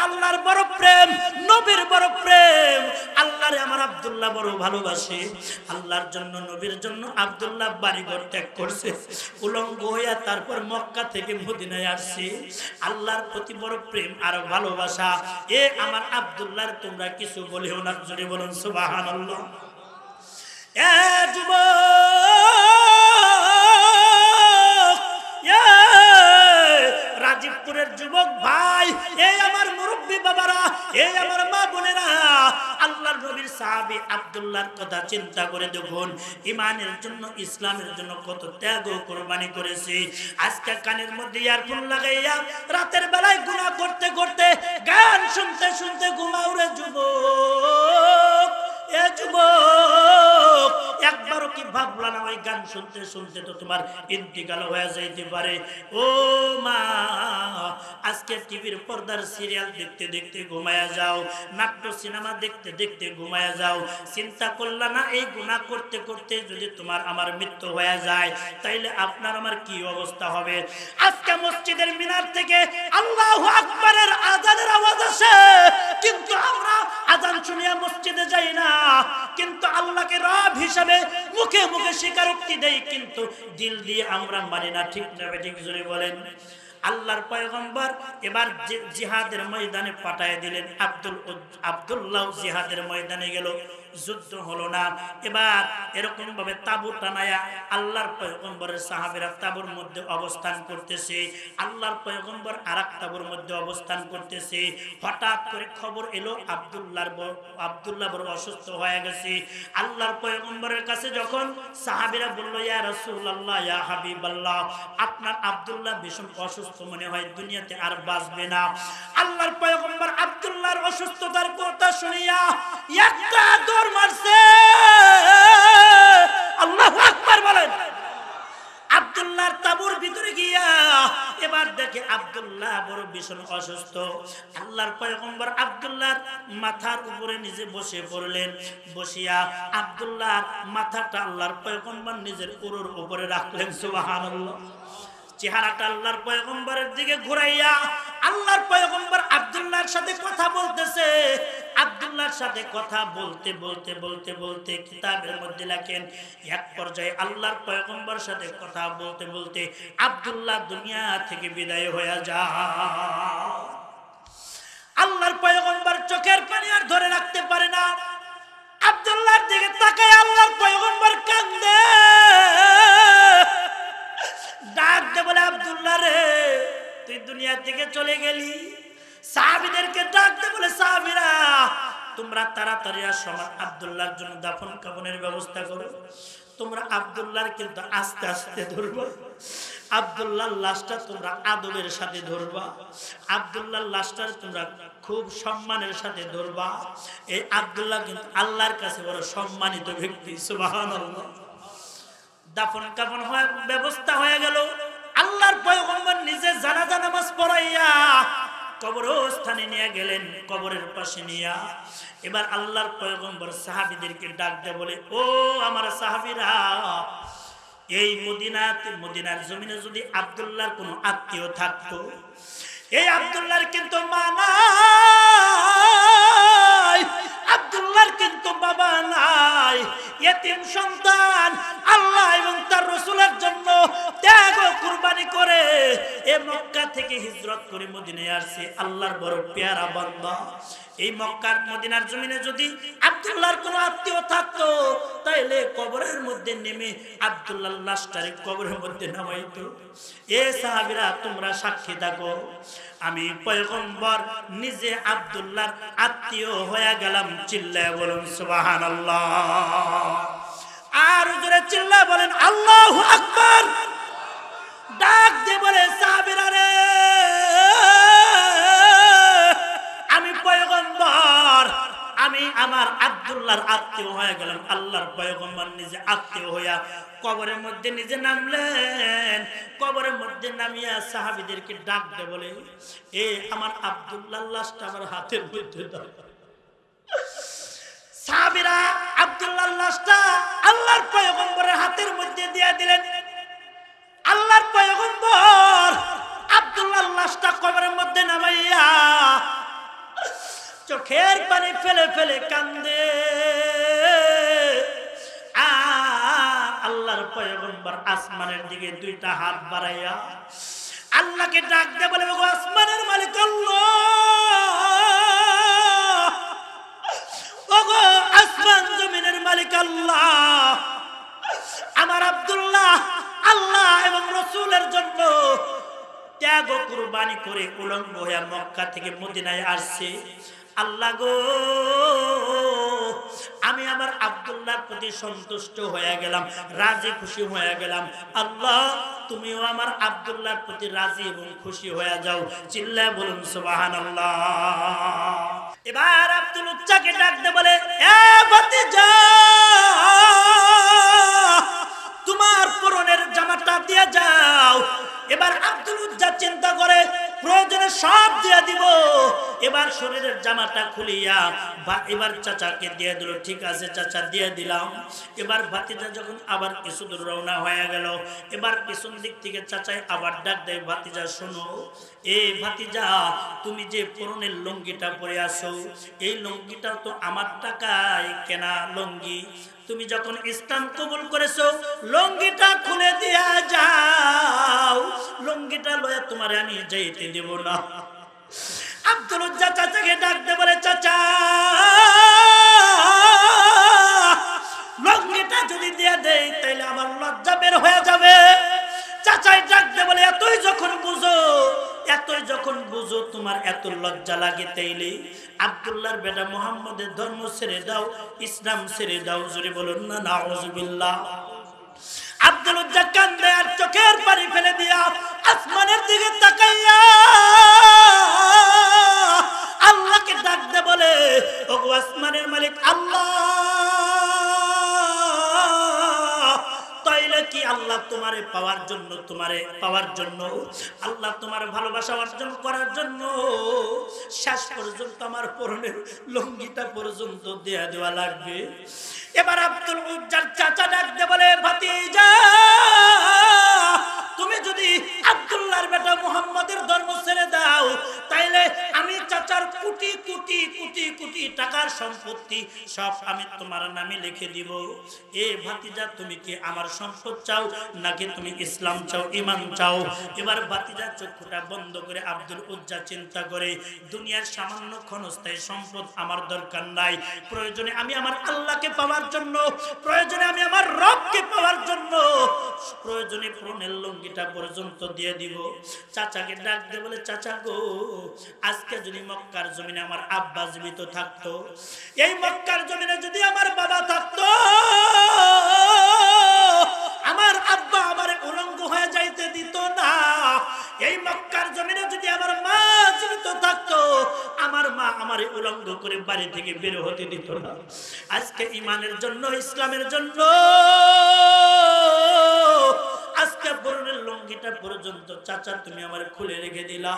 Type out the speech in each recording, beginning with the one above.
আল্লাহর বড় প্রেম, নবীর বড় প্রেম। আল্লাহরে আমার আব্দুল্লাহ বড় ভালোবাসে। আল্লাহর জন্য, নবীর জন্য আব্দুল্লাহ বাড়িঘর ত্যাগ করছে, উলঙ্গ হইয়া তারপর মক্কা থেকে মদিনায় আসছে। আল্লাহর প্রতি বড় প্রেম আর ভালোবাসা। এ আমার আব্দুল্লাহর তোমরা কিছু বলিও না, জোরে বলুন সুবহানাল্লাহ। এ যুবক, রাজীবপুরের যুবক ভাই, এই আমার মুরব্বী বাবারা, এই আমার মা বোনেরা, আল্লাহর নবীর সাহাবী আব্দুল্লাহর কথা চিন্তা করে দেখুন। ইমানের জন্য, ইসলামের জন্য কত ত্যাগ ও কুরবানি করেছে। আজকে কানের মধ্যে ইয়ারফোন লাগাইয়া রাতের বেলায় গুনাহ করতে করতে, গান শুনতে শুনতে ঘুমাও রে যুবক। এ যুবক, একবারও কি ভাবলা না ওই গান শুনতে শুনতে তো তোমার ইন্তিকাল হয়ে যাইতে পারে? ও মা, আজকে টিভির পর্দার সিরিয়াল দেখতে দেখতে ঘুমায়া যাও, নাট্য সিনেমা দেখতে দেখতে ঘুমায়া যাও। চিন্তা করলা না এই গুনাহ করতে করতে যদি তোমার আমার মৃত্যু হয়ে যায়, তাইলে আপনার আমার কি অবস্থা হবে? আজকে মসজিদের মিনার থেকে আল্লাহু আকবারের আযানের আওয়াজ আসে, কিন্তু আমরা আযান শুনিয়া মসজিদে যাই না, কিন্তু আল্লাহকে রব হিসাবে মুখে মুখে স্বীকারোক্তি দেই, কিন্তু দিল দিয়ে আমরা মানি না। ঠিক না ঠিক জোরে বলেন। আল্লাহর পয়গম্বর এবার জিহাদের ময়দানে পাঠায় দিলেন। আব্দুল্লাহ জিহাদের ময়দানে গেল, যুদ্ধ হলো না। এবার এরকম ভাবে তাবু টানায়া আল্লাহর পয়গম্বরের সাহাবীরা তাবুর মধ্যে অবস্থান করতেছে, আল্লাহর পয়গম্বর আরেক তাবুর মধ্যে অবস্থান করতেছে। হঠাৎ করে খবর এলো আব্দুল্লাহ বড় অসুস্থ হয়ে গেছে। আল্লাহর পয়গম্বরের কাছে যখন সাহাবীরা বলল, ইয়া রাসূলুল্লাহ, ইয়া হাবিবাল্লাহ, আপনার আব্দুল্লাহ ভীষণ অসুস্থ, মনে হয় দুনিয়াতে আর বাঁচবে না। আল্লাহর পয়গম্বর আব্দুল্লাহর অসুস্থতার কথা শুনিয়া একটা দৌড় মারছে। আল্লাহু আকবার বলেন। আব্দুল্লাহর তাবুর ভিতরে গিয়া এবার দেখে আব্দুল্লাহ বড় ভীষণ অসুস্থ। আল্লাহর পয়গম্বর আব্দুল্লাহর মাথার উপরে নিজে বসে পড়লেন। বসিয়া আব্দুল্লাহর মাথাটা আল্লাহর পয়গম্বর নিজের উরুর উপরে রাখলেন। সুবহানাল্লাহ। চেহারাটা আল্লাহর পয়গম্বরের দিকে ঘুরাইয়া আল্লাহর পয়গম্বর আব্দুল্লাহর সাথে কথা বলতেছে। আব্দুল্লাহর সাথে কথা বলতে বলতে বলতে বলতে কিতাবের মধ্যে লেখেন, এক পর্যায়ে আল্লাহর পয়গম্বরের সাথে কথা বলতে বলতে আব্দুল্লাহ দুনিয়া থেকে বিদায় হয়ে যায়। আল্লাহর পয়গম্বর চোখের পানি আর ধরে রাখতে পারে না। আব্দুল্লাহর দিকে তাকায় আল্লাহর পয়গম্বর কান্দে, ডাক দে বলে, আব্দুল্লাহ রে, তুই দুনিয়া থেকে চলে গেলি। সাহাবীদেরকে ডাক দে বলে, সাহাবীরা তোমরা তাড়াতাড়ি আসো, আমার আব্দুল্লাহর জন্য দাফন কাফনের ব্যবস্থা করো। তোমরা আব্দুল্লাহর কিন্তু আস্তে আস্তে ধরবা, আব্দুল্লাহর লাশটা তোমরা আদবের সাথে ধরবা, আব্দুল্লাহর লাশটা তোমরা খুব সম্মানের সাথে ধরবা। এই আব্দুল্লাহ কিন্তু আল্লাহর কাছে বড় সম্মানিত ব্যক্তি। সুবহানাল্লাহ। দাফন কাফন হওয়ার ব্যবস্থা হয়ে গেল। আল্লাহর পয়গম্বর নিজে জানাজা নামাজ পড়াইয়া কবরস্থানে নিয়ে গেলেন, কবরের পাশে নিয়া। এবার আল্লাহর পয়গম্বর সাহাবীদেরকে ডাক দিয়ে বলে, ও আমার সাহাবীরা, এই মদিনার জমিনে যদি আব্দুল্লাহর কোনো আত্মীয় থাকতো, এই আব্দুল্লাহর কিন্তু মা নাই, আব্দুল্লাহর কিন্তু বাবা নাই, ইতিম সন্তান, আল্লাহ এবং তার রাসূলের জন্য ত্যাগ ও কুরবানি করে এ মক্কা থেকে হিজরত করে মদিনায় আসছে। আল্লাহর বড় পেয়ারা বান্দা। এই মক্কার মদিনার জমিনে যদি আব্দুল্লাহর কোনো আত্মীয় থাকতো, তাইলে কবরের মধ্যে নেমে আব্দুল্লাহর লাশটারে কবরের মধ্যে নামাইতো। এ সাহাবীরা তোমরা সাক্ষী থাকো, আমি পয়গম্বর নিজে আব্দুল্লাহর আত্মীয় হয়ে গেলাম। চিল্লায় বলুন সুবহানাল্লাহ। আর জোরে চিল্লায় বলেন আল্লাহু আকবার। ডাক দিয়ে বলে, সাহাবীরা রে, আমি পয়গম্বর, আমি আমার আব্দুল্লাহর আত্মীয় হয়ে গেলাম। আল্লাহর পয়গম্বর নিজে আত্মীয় হইয়া কবরের মধ্যে নিজে নামলেন। কবরের মধ্যে নামিয়া সাহাবীদেরকে ডাক দিয়ে বলে, এ আমার আব্দুল্লাহর লাশটা আমার হাতের মধ্যে দাও। সাহাবীরা আব্দুল্লাহর লাশটা আল্লাহর পয়গম্বরের হাতের মধ্যে দিয়ে দিলেন। আল্লাহর পয়গম্বর আব্দুল্লাহর লাশটা কবরের মধ্যে নামাইয়া চোখের পানি ফেলে ফেলে কান্দে। আল্লাহর পয়গম্বর আসমানের দিকে দুইটা হাত বাড়াইয়া আল্লাহকে ডাক দিয়ে বলে, ওগো আসমানের মালিক আল্লাহ, ওগো আসমান জমিনের মালিক আল্লাহ, আমার আব্দুল্লাহ আল্লাহ এবং রাসূলের জন্য ত্যাগ ও কুরবানি করে উলঙ্গ হয়ে মক্কা থেকে মদিনায় আসছে। আল্লাহ গো, আমি আমার আব্দুল্লাহর প্রতি সন্তুষ্ট হয়ে গেলাম, রাজি খুশি হয়ে গেলাম। আল্লাহ, তুমিও আমার আব্দুল্লাহর প্রতি রাজি এবং খুশি হয়ে যাও। চিল্লায় বলুন সুবহানাল্লাহ। এবার আব্দুল উজ্জাকে ডাকতে বলে, এ ভাতিজা, তোমার পরনের জামাটা দিয়ে যাও। এবার আব্দুল উজ্জা চিন্তা করে, প্রয়োজনে সব দিয়ে দিব। এবার শরীরের জামাটা খুলিয়া এবার চাচাকে দিয়ে দিল। ঠিক আছে চাচা, দিয়ে দিলাম। এবার ভাতিজা যখন আবার কিছু দূর রওনা হয়ে গেল, এবার পিছন দিক থেকে চাচাই আবার ডাক দেয়, ভাতিজা শোনো, এ ভাতিজা, তুমি যে পরনের লুঙ্গিটা পরে আসো, এই লুঙ্গিটা তো আমার টাকায় কেনা লুঙ্গি। তুমি যখন ইসলাম কবুল করেছো, লুঙ্গিটা খুলে দিয়া যাও, লুঙ্গিটা লয়ে তোমারে আমি যাইতে দেব না। আব্দুল উজ্জা চাচাকে ডাকতে বলে, চাচা, লুঙ্গিটা যদি দিয়ে দেই তাইলে আমার লজ্জা বের হয়ে যাবে। চাচাই ডাকতে বলে, এতই যখন বুঝো তোমার এত লজ্জা লাগে, তাইলে আব্দুল্লাহর বেটা মুহাম্মদের ধর্ম ছেড়ে দাও, ইসলাম ছেড়ে দাও। জোরে বলুন না নাউযুবিল্লাহ। আব্দুল উজ্জা কান্দে আর চোখের পানি ফেলে দিয়া আসমানের দিকে তাকাইয়া আল্লাহকে ডাকতে বলে, ওগো আসমানের মালিক আল্লাহ, তাইলে কি আল্লাহ তোমারে পাওয়ার জন্য আল্লাহ তোমার ভালোবাসা অর্জন করার জন্য শেষ পর্যন্ত আমার পরনের লুঙ্গিটা পর্যন্ত দেওয়া লাগবে। এবার আব্দুল উজ্জার চাচা ডাকতে বলে, ভাতিজা, তুমি যদি আব্দুল্লাহর বেটা মুহাম্মদের ধর্ম ছেড়ে দাও, তাইলে আমি চাচার কোটি কোটি কোটি কোটি টাকার সম্পত্তি সব আমি তোমার নামে লিখে দিব। এ ভাতিজা, তুমি কি আমার সম্পদ চাও নাকি তুমি ইসলাম চাও, ঈমান চাও? এবার ভাতিজা চক্ষুটা বন্ধ করে আব্দুল উজ্জা চিন্তা করে, দুনিয়ার সামান্য ক্ষণস্থায়ী সম্পদ আমার দরকার নাই। প্রয়োজনে আমি আমার আল্লাহকে পাওয়ার জন্য, প্রয়োজনে আমি আমার রবকে পাওয়ার জন্য, প্রয়োজনে পরনের লুঙ্গিটা পর্যন্ত দিয়ে দিব। চাচাকে ডাক দিয়ে বলে, চাচা গো, আজকে যদি মক্কার জমিনে আমার আব্বা জীবিত থাকতো, এই মক্কার জমিনে যদি আমার বাবা থাকতো, আমার আব্বা আমারে উলঙ্গ হয়ে যাইতে দিত না। এই মক্কার জমিনে যদি আমার মা জীবিত থাকতো, আমার মা আমারে উলঙ্গ করে বাড়ি থেকে বের হতে দিত না। আজকে ঈমানের জন্য, ইসলামের জন্য আজকে পরনের লুঙ্গিটা পর্যন্ত চাচা তুমি আমার খুলে রেখে দিলা।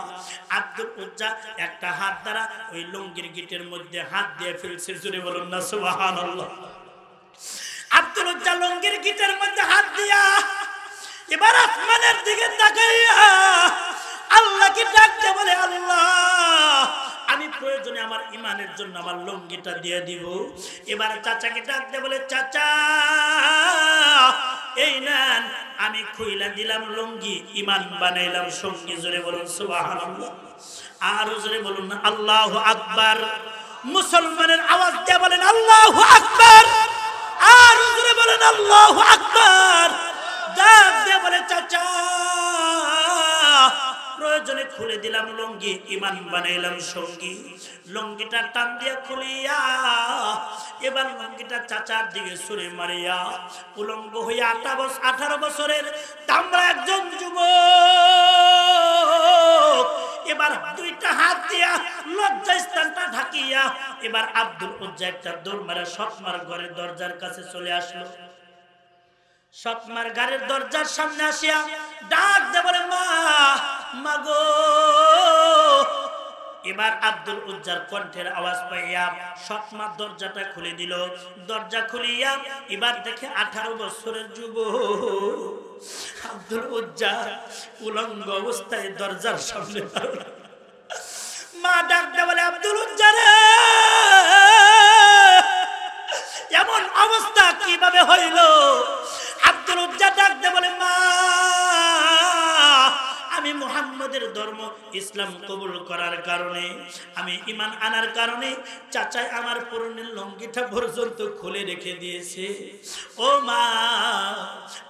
আব্দুল উজ্জা একটা হাত দ্বারা ওই লুঙ্গির গিটের মধ্যে হাত দিয়ে ফেলছে। জোরে বলুন না সুবহানাল্লাহ। আব্দুল উজ্জা লুঙ্গির গিটের মধ্যে হাত দিয়া এবার আসমানের দিকে তাকাইয়া আল্লাহকে ডাকতে বলে, আল্লাহ, আমি প্রয়োজনে আমার ঈমানের জন্য আমার লুঙ্গিটা দিয়ে দিব। এবার চাচাকে ডাকতে বলে, চাচা, এই নেন, আমি খুইলা দিলাম লুঙ্গি, ঈমান বানাইলাম সঙ্গী। জোরে বলুন সুবহানাল্লাহ। আর জোরে বলুন না আল্লাহু আকবার। মুসলমানের আওয়াজ দিয়ে বলেন আল্লাহু আকবার। আর জোরে বলেন আল্লাহু আকবার। ডাক দিয়ে বলে, চাচা, প্রয়োজনে খুলে দিলাম লুঙ্গি, ঈমান বানাইলাম সঙ্গী। লুঙ্গিটা টান দিয়ে খুলিয়া এবার লুঙ্গিটা চাচার দিকে ছুঁড়ে মারিয়া উলঙ্গ হইয়া 18 বছরের তামরা একজন যুবক এবার দুইটা হাত দিয়া লজ্জা স্থানটা ঢাকিয়া এবার আব্দুল উজ্জা একটা দৌড় মারা সৎমার ঘরের দরজার কাছে চলে আসলো। সৎমার ঘরের দরজার সামনে আসিয়া ডাক দে বলে, মা, মাগো। এবার আব্দুল উজ্জার কণ্ঠের আওয়াজ পাইয়া সৎমা দরজাটা খুলে দিল। দরজা খুলিয়া এবার দেখে 18 বছরের যুবক আব্দুল উজ্জা উলঙ্গ অবস্থায় দরজার সামনে। মা ডাক দে বলে, আব্দুল উজ্জা রে, কিভাবে হইল? আব্দুল উজ্জা ডাকতে বলে, মা আমি মুহাম্মদের ধর্ম ইসলাম কবুল করার কারণে, আমি ঈমান আনার কারণে চাচাই আমার পরনের লঙ্গিটা পর্যন্ত খুলে রেখে দিয়েছে। ও মা,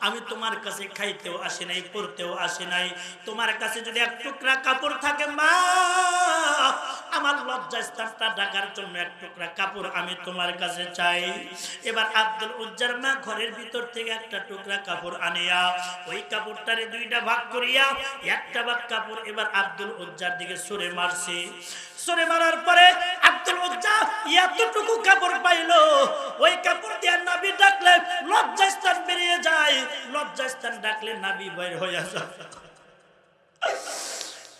আমি তোমার কাছে খাইতেও আসি নাই, পড়তেও আসি নাই, তোমার কাছে যদি এক টুকরা কাপড় থাকে মা, আমার লজ্জা স্থানটা ঢাকার জন্য এক টুকরা কাপড় আমি তোমার কাছে চাই। এবার আব্দুল উজ্জার মা ঘরের ভিতর থেকে একটা টুকরা কাপড় আনিয়া ওই কাপড়টারে দুইটা ভাগ করিয়া একটা ভাগ কাপড় এবার আব্দুল উজ্জার দিকে ছুঁড়ে মারছে। ছুঁড়ে মারার পরে আব্দুল উজ্জা এতটুকু কাপড় পাইলো, ওই কাপড় দিয়ে নবী ডাকলে লজ্জা স্থান বেরিয়ে যায়, লজ্জা স্থান ডাকলে নবী বের হয়ে যায়।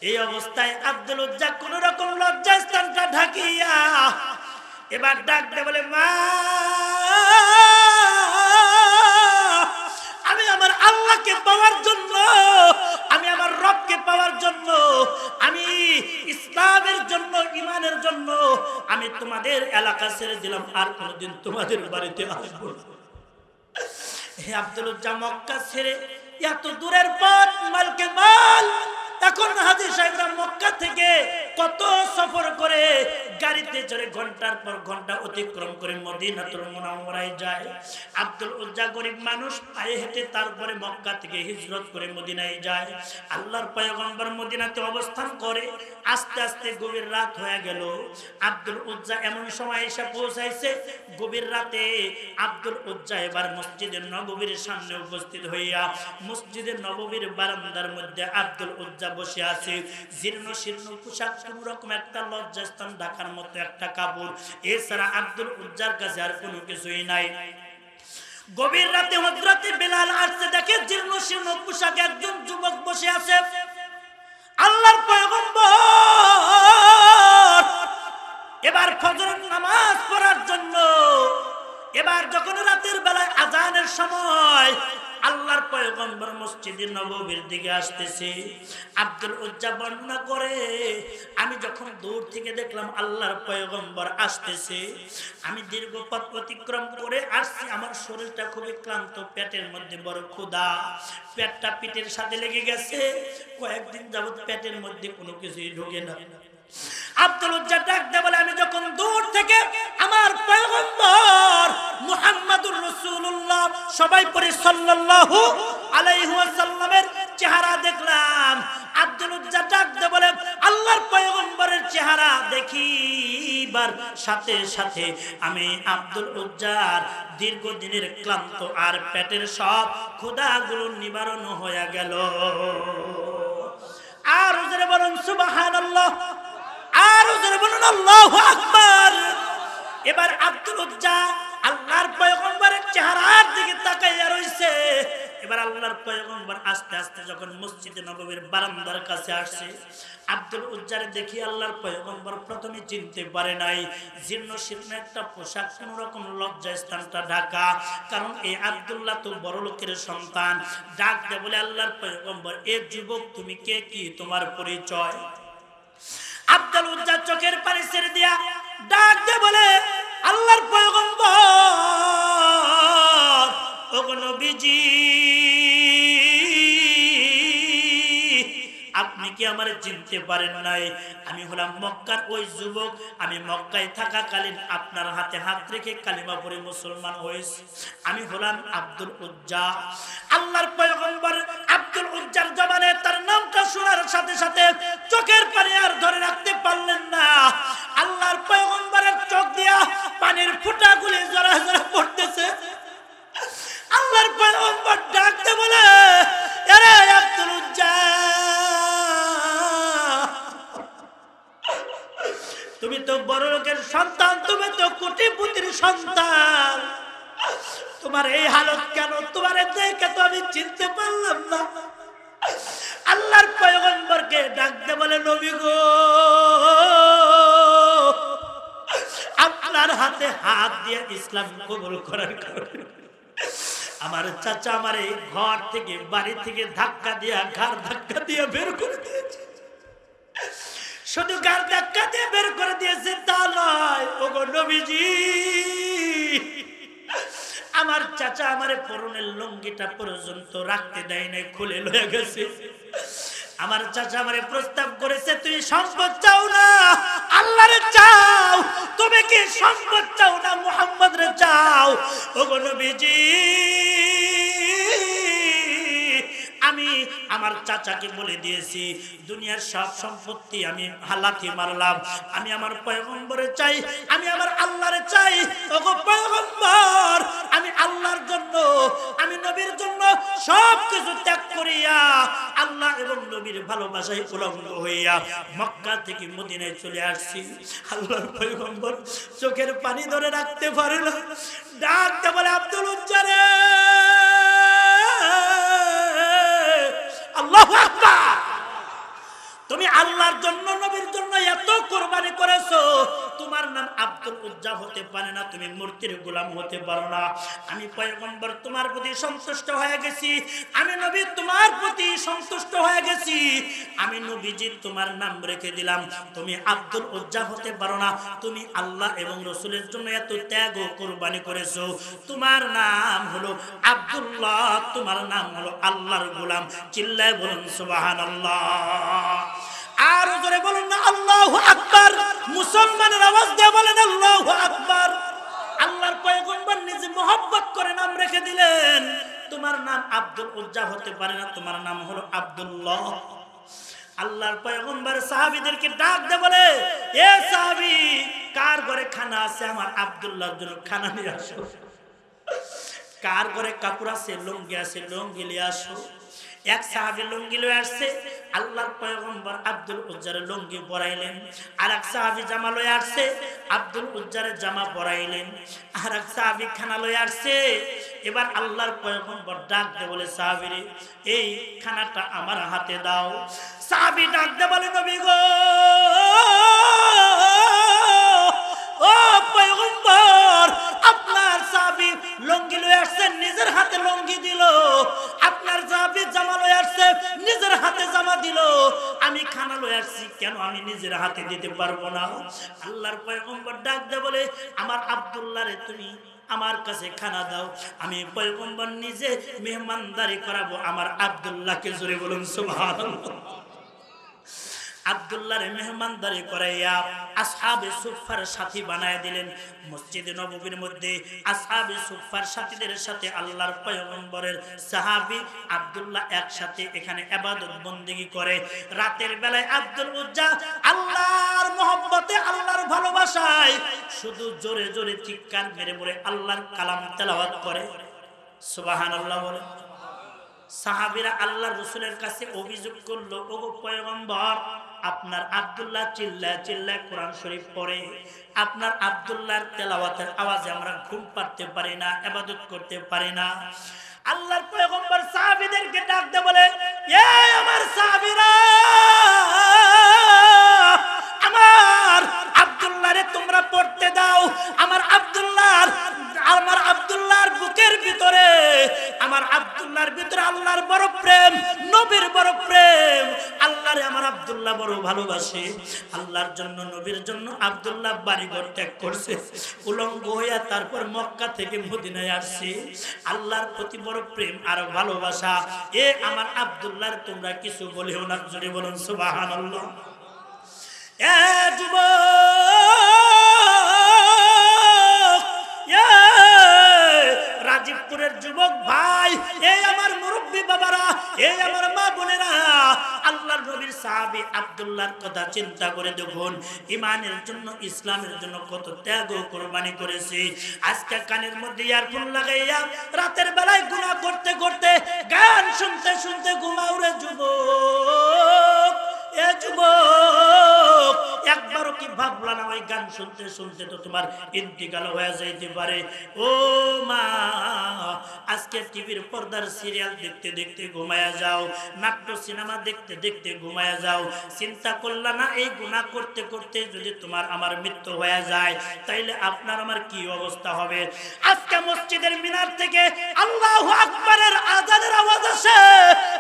এই অবস্থায় আব্দুল উজ্জা কোন রকম লজ্জা স্থানটা ঢাকিয়া এবার ডাকতে বলে, মা আমি আমার আল্লাহকে পাওয়ার জন্য, আমি আমার রবকে পাওয়ার জন্য, আমি ইসলামের জন্য, ঈমানের জন্য আমি তোমাদের এলাকা ছেড়ে দিলাম, আর কোনদিন তোমাদের বাড়িতে আসবো না। হে আব্দুল উজ্জা মক্কা ছেড়ে এত দূরের পথ, মালকে মাল, এখন হাজী সাহেবরা মক্কা থেকে কত সফর করে গাড়িতে চড়ে ঘন্টার পর ঘন্টা অতিক্রম করে মদিনাতুল মুনাওয়ারায় যায়। আব্দুল উজ্জা গরিব মানুষ, পায়ে হেঁটে তারপরে মক্কা থেকে হিজরত করে মদিনায় যায়। আল্লাহর পয়গম্বর মদিনাতে অবস্থান করে। আস্তে আস্তে গভীর রাত হয়ে গেল। আব্দুল উজ্জা এমন সময় এসে পৌঁছাইছে গভীর রাতে। আব্দুল উজ্জা এবার মসজিদের নববীর সামনে উপস্থিত হইয়া মসজিদের নববীর বারান্দার মধ্যে আব্দুল উজ্জা বসে আছে। জীর্ণ শীর্ণ পোশাক, কোন রকম একটা লজ্জাস্থান ঢাকার মতো একটা কাপড়, এছাড়া আব্দুল উজ্জার কাছে আর কোনো কিছুই নাই। গভীর রাতে হযরতে বেলাল আসছে, দেখে জীর্ণ শীর্ণ পোশাকে একজন যুবক বসে আছে। আল্লাহর পয়গম্বর এবার ফজরের নামাজ পড়ার জন্য, এবার যখন রাতের বেলায় আজানের সময় আল্লাহর পয়গম্বর মসজিদে নববীর দিকে আসতেছে। আব্দুল উজ্জা বর্ণনা করে, আমি যখন দূর থেকে দেখলাম আল্লাহর পয়গম্বর আসতেছে, আমি দীর্ঘ পথ অতিক্রম করে আসছি, আমার শরীরটা খুবই ক্লান্ত, পেটের মধ্যে বড় ক্ষুধা, পেটটা পিঠের সাথে লেগে গেছে, কয়েকদিন যাবত পেটের মধ্যে কোনো কিছুই ঢোকে না। আব্দুল উজ্জা ডাকতে বলে, আমি যখন দূর থেকে আমার পয়গম্বর মুহাম্মাদুর রাসূলুল্লাহ, সবাই পড়ে সাল্লাল্লাহু আলাইহি ওয়াসাল্লামের চেহারা দেখলাম। আব্দুল উজ্জা ডাকতে বলে, আল্লাহর পয়গম্বরের চেহারা দেখিবার সাথে সাথে আমি আব্দুল উজ্জার দীর্ঘদিনের ক্লান্ত আর পেটের সব ক্ষুধাগুলো নিবারণ হয়ে গেল। আর জোরে বলুন সুবহানাল্লাহ, আর জোরে বলুন আল্লাহু আকবার। এবার আব্দুল উজ্জা আল্লাহর পয়গম্বরের চেহারার দিকে তাকাইয়া রইছে। এবার আল্লাহর পয়গম্বর আস্তে আস্তে যখন মসজিদে নববীর বারান্দার কাছে আসছে, আব্দুল উজ্জারে দেখি আল্লাহর পয়গম্বর প্রথমে চিনতে পারে নাই। জীর্ণ শীর্ণ একটা পোশাক, কোন রকম লজ্জা স্থানটা ঢাকা, কারণ এই আব্দুল্লাহ তো বড় লোকের সন্তান। ডাক দে বলে, আল্লাহর পয়গম্বর, এ যুবক তুমি কে, কি তোমার পরিচয়? আব্দুল উজ্জা চোখের পানি ছেড়ে দিয়া ডাক দে বলে, আল্লাহর পয়গম্বর, ওগো নবীজি, আপনি কি আমারে চিনতে পারেন নাই? আমি হলাম মক্কার ওই যুবক, আমি মক্কায় থাকাকালীন আপনার হাতে হাত রেখে কালিমা পড়ে মুসলমান হয়েছি। আমি হলাম আব্দুল উজ্জা। আল্লাহর পয়গম্বর আব্দুল উজ্জার জবানে তার নামটা শোনার সাথে সাথে চোখের পানি আর ধরে রাখতে পারলেন না। আল্লাহর পয়গম্বরের চোখ দিয়া পানির ফোঁটাগুলি জোরে জোরে পড়তেছে। আল্লাহর পয়গম্বর ডাকতে বলে, আরে আব্দুল উজ্জা, তুমি তো বড় লোকের সন্তান, তুমি তো কোটিপতির সন্তান, তোমার এই হালত কেন? তোমার দেখে তো আমি চিনতে পারলাম না। আল্লাহর পয়গম্বরকে ডাকতে বলে, নবী গো, আপনার হাতে হাত দিয়ে ইসলাম কবুল করার কারণে আমার চাচা আমার এই ঘর থেকে, বাড়ি থেকে ধাক্কা দিয়া, ঘাড় ধাক্কা দিয়ে বের করে দিয়েছে। শুধু ঘাড় ধাক্কা দিয়ে বের করে দিয়েছে তা নয়, ওগো নবীজি, আমার আমার চাচা আমারে পরনের লুঙ্গিটা পর্যন্ত রাখতে দেয় নাই, খুলে লয়ে গেছে। আমার চাচা আমারে প্রস্তাব করেছে, তুই সম্পদ চাও না আল্লাহরে চাও, তুমি কি সম্পদ চাও না মুহাম্মদ রে চাও? ওগো নবীজি, আমি আমার চাচাকে বলে দিয়েছি দুনিয়ার সব সম্পত্তি আমি হালাকি মারলাম, আমি আমার পয়গম্বরে চাই, আমি আমার আল্লাহরে চাই। ওগো পয়গম্বর, আমি আল্লাহর জন্য, আমি নবীর জন্য সব কিছু ত্যাগ করিয়া আল্লাহ এবং নবীর ভালোবাসায় উলঙ্গ হইয়া মক্কা থেকে মদিনায় চলে আসছি। আল্লাহর পয়গম্বর চোখের পানি ধরে রাখতে পারে না, ডাকতে বলে, আব্দুল উজ্জা রে, আল্লাহু আকবার, তুমি আল্লাহর জন্য নবীর জন্য এত কুরবানি করেছো, তোমার নাম আব্দুল উজ্জা হতে পারে না, তুমি মূর্তির গোলাম হতে পারো না। আমি পয়গম্বর তোমার প্রতি সন্তুষ্ট হয়ে গেছি, আমি নবী তোমার প্রতি সন্তুষ্ট হয়ে গেছি, আমি নবীজি তোমার নাম রেখে দিলাম, তুমি আব্দুল উজ্জা হতে পারো না, তুমি আল্লাহ এবং রাসূলের জন্য এত ত্যাগ ও কুরবানি করেছো, তোমার নাম হলো আব্দুল্লাহ, তোমার নাম হলো আল্লাহর গোলাম। চিল্লায় বলুন সুবহানাল্লাহ, আর জোরে বলুন না আল্লাহু আকবার। মুসলমানের আওয়াজ দিয়ে বলেন আল্লাহু আকবার। আল্লাহর পয়গম্বর নিজে মহব্বত করে নাম রেখে দিলেন, তোমার নাম আব্দুল উজ্জা হতে পারে না, তোমার নাম হলো আব্দুল্লাহ। আল্লাহর পয়গম্বর সাহাবীদেরকে ডাক দিয়ে বলে, এ সাহাবী, কার ঘরে খানা আছে আমার আব্দুল্লাহর জন্য খানা নিয়ে আসো, কার ঘরে কাপড় আছে, লুঙ্গি আছে, লুঙ্গি নিয়ে আসো। এক সাহাবী লুঙ্গি লয়ে আসছে, আল্লাহর পয়গম্বর আব্দুল উজ্জার লুঙ্গি পরাইলেন। আর এক সাহাবী জামা লয়ে আসছে, আব্দুল উজ্জার জামা পরাইলেন। আর এক সাহাবী খানা লয়ে আসছে। এবার আল্লাহর পয়গম্বর ডাক দিয়ে বলে, সাহাবীরে, এই খানাটা আমার হাতে দাও। সাহাবী ডাক দিয়ে বলে, নবী গো, ও পয়গম্বর, আপনার সাহাবী লুঙ্গি লয়ে আসছে, নিজের হাতে লুঙ্গি দিল, আপনার সাহাবী জামা লয়ে আসছে, নিজের হাতে জামা দিল, আমি খানা লয়ে আসছি, কেন আমি নিজের হাতে দিতে পারবো না? আল্লাহর পয়গম্বর ডাক দিয়ে বলে, আমার আব্দুল্লাহ রে তুমি আমার কাছে খানা দাও, আমি পয়গম্বর নিজে মেহমানদারি করাবো আমার আব্দুল্লাহকে। জোরে বলুন সুবহানাল্লাহ। আব্দুল্লাহর মেহমানদারি করাইয়া আসহাবে সুফফার সাথী বানায় দিলেন। মসজিদে নববীর মধ্যে আসহাবে সুফফার সাথীদের সাথে আল্লাহর পয়গম্বরের সাহাবী আব্দুল্লাহ একসাথে এখানে ইবাদত বندگی করে। রাতের বেলায় আব্দুল উজ্জা আল্লাহর মহব্বতে, আল্লাহর ভালোবাসায় শুধু জোরে জোরে চিৎকার মেরে মেরে আল্লাহর কালাম তেলাওয়াত করে। সুবহানাল্লাহ বলে। সাহাবীরা আল্লাহর রাসূলের কাছে অভিযোগ করলো, ওগো পয়গম্বর, আপনার আব্দুল্লাহ চিল্লায় চিল্লায় কোরআন শরীফ পড়ে, আপনার আব্দুল্লাহর তেলাওয়াতের আওয়াজে আমরা ঘুম পাড়তে পারি না, ইবাদত করতে পারি না। আল্লাহর পয়গম্বর সাহাবীদেরকে ডাক দিয়ে বলে, এ আমার সাহাবীরা, আমার আব্দুল্লাহরে তোমরা পড়তে দাও। আমার আব্দুল্লাহর বুকের ভিতরে, আমার আব্দুল্লাহর ভিতরে আল্লাহর বড় প্রেম, নবীর বড় প্রেম। আল্লাহরে আমার আব্দুল্লাহ বড় ভালোবাসে। আল্লাহর জন্য, নবীর জন্য আব্দুল্লাহ বাড়িঘর ত্যাগ করছে, উলঙ্গ হইয়া তারপর মক্কা থেকে মদিনায় আসছে। আল্লাহর প্রতি বড় প্রেম আর ভালোবাসা। এ আমার আব্দুল্লাহর তোমরা কিছু বলিও না। জোরে বলুন সুবহানাল্লাহ। এ যুবক, রাজীবপুরের যুবক ভাই, এই আমার মুরব্বী বাবারা, এই আমার মা বোনেরা, আল্লাহর নবীর সাহাবী আব্দুল্লাহর কথা চিন্তা করে দেখুন, ইমানের জন্য, ইসলামের জন্য কত ত্যাগ ও কুরবানি করেছে। আজকে কানের মধ্যে ইয়ারফোন লাগাইয়া রাতের বেলায় গুনাহ করতে করতে, গান শুনতে শুনতে ঘুমাও রে যুবক। এ যুবক, একবারও কি ভাবলা না ওই গান শুনতে শুনতে তো তোমার ইন্তিকাল হয়ে যাইতে পারে? ও মা, আজকে টিভির পর্দার সিরিয়াল দেখতে দেখতে ঘুমায়া যাও, নাট্য সিনেমা দেখতে দেখতে ঘুমায়া যাও। চিন্তা করলা না এই গুনাহ করতে করতে যদি তোমার আমার মৃত্যু হয়ে যায়, তাইলে আপনার আমার কি অবস্থা হবে? আজকে মসজিদের মিনার থেকে আল্লাহু আকবারের আযানের আওয়াজ আসে,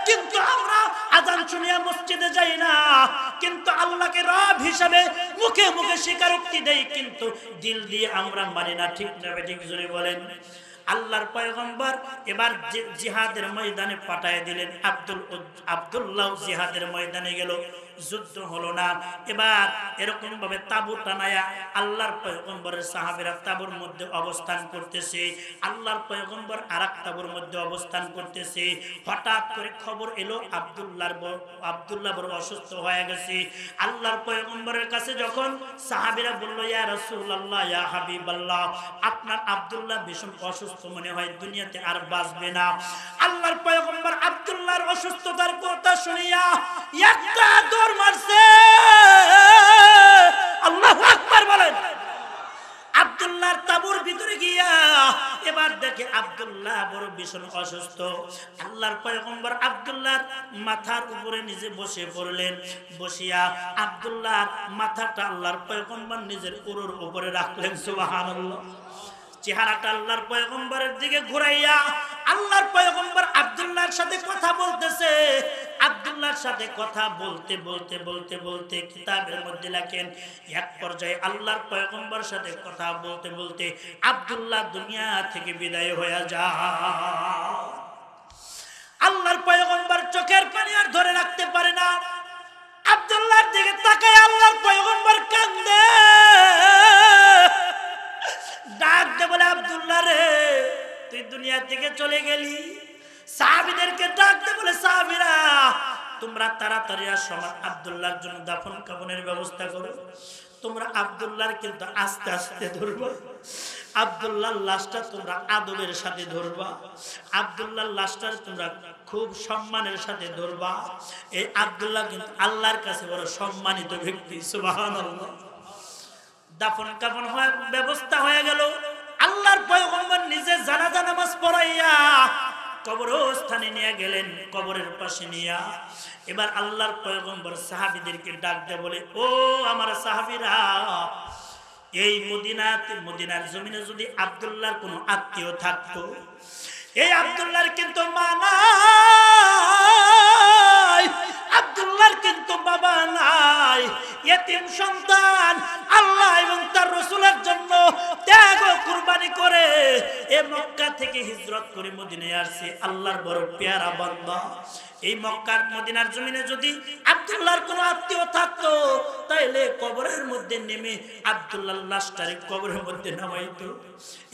কিন্তু আমরা আযান শুনিয়া মসজিদে যাই না, কিন্তু আল্লাহকে রব হিসাবে মুখে মুখে স্বীকারোক্তি দেই, কিন্তু দিল দিয়ে আমরা মানি না। ঠিক না ঠিক? জোরে বলেন। আল্লাহর পয়গম্বর এবার জিহাদের ময়দানে পাঠিয়ে দিলেন। আব্দুল্লাহ জিহাদের ময়দানে গেল, যুদ্ধ হলো না। এবার এরকম ভাবে তাবু টানায়া আল্লাহর পয়গম্বরের সাহাবীরা তাবুর মধ্যে অবস্থান করতেছে, আল্লাহর পয়গম্বর আরেক তাবুর মধ্যে অবস্থান করতেছে। হঠাৎ করে খবর এলো আব্দুল্লাহ বড় অসুস্থ হয়ে গেছে। আল্লাহর পয়গম্বরের কাছে যখন সাহাবীরা বলল, ইয়া রাসূলুল্লাহ, ইয়া হাবিবাল্লাহ, আপনার আব্দুল্লাহ ভীষণ অসুস্থ, মনে হয় দুনিয়াতে আর বাঁচবে না। আল্লাহর পয়গম্বর আব্দুল্লাহর অসুস্থতার কথা শুনিয়া একটা দৌড় মারছে। আল্লাহু আকবার বলেন। আব্দুল্লাহর তাবুর ভিতরে গিয়া এবার দেখে আব্দুল্লাহ বড় ভীষণ অসুস্থ। আল্লাহর পয়গম্বর আব্দুল্লাহর মাথার উপরে নিজে বসে পড়লেন। বসিয়া আব্দুল্লাহর মাথাটা আল্লাহর পয়গম্বর নিজের উরুর উপরে রাখলেন। সুবহানাল্লাহ। চেহারাটা আল্লাহর পয়গম্বরের দিকে ঘুরাইয়া আল্লাহর পয়গম্বর আব্দুল্লাহর সাথে কথা বলতেছে। আব্দুল্লাহর সাথে কথা বলতে বলতে বলতে বলতে কিতাবের মধ্যে লেখেন, এক পর্যায়ে আল্লাহর পয়গম্বরের সাথে কথা বলতে বলতে আব্দুল্লাহ দুনিয়া থেকে বিদায় হয়ে যায়। আল্লাহর পয়গম্বর চোখের পানি আর ধরে রাখতে পারে না। আব্দুল্লাহর দিকে তাকায় আল্লাহর পয়গম্বর কান্দে। ডাক দে বলে, আব্দুল্লাহ রে, তুই দুনিয়া থেকে চলে গেলি। সাহাবীদেরকে ডাক দে বলে, সাহাবীরা তোমরা তাড়াতাড়ি আসো, আমার আব্দুল্লাহর জন্য দাফন কাফনের ব্যবস্থা করো। তোমরা আব্দুল্লাহর কিন্তু আস্তে আস্তে ধরবা, আব্দুল্লাহর লাশটা তোমরা আদবের সাথে ধরবা, আব্দুল্লাহর লাশটা তোমরা খুব সম্মানের সাথে ধরবা। এই আব্দুল্লাহ কিন্তু আল্লাহর কাছে বড় সম্মানিত ব্যক্তি। সুবহানাল্লাহ। দাফন কাফন হওয়ার ব্যবস্থা হয়ে গেল। আল্লাহর পয়গম্বর নিজে জানাজা নামাজ পড়াইয়া কবরস্থানে নিয়ে গেলেন, কবরের পাশে নিয়া। এবার আল্লাহর পয়গম্বর সাহাবীদেরকে ডাক দিয়ে বলে, ও আমার সাহাবীরা, এই মদিনার জমিনে যদি আব্দুল্লাহর কোনো আত্মীয় থাকতো, এই আব্দুল্লাহর কিন্তু মা নাই, আব্দুল্লাহর কিন্তু বাবা নাই, এতিম সন্তান, আল্লাহ এবং তার রাসূলের জন্য ত্যাগ ও কুরবানি করে এই মক্কা থেকে হিজরত করে মদিনায় আসছে আল্লাহর বড় পেয়ারা বান্দা। এই মক্কার মদিনার জমিনে যদি আব্দুল্লাহর কোনো আত্মীয় থাকতো, তাইলে কবরের মধ্যে নেমে আব্দুল্লাহর লাশটারে কবরের মধ্যে নামাইতো।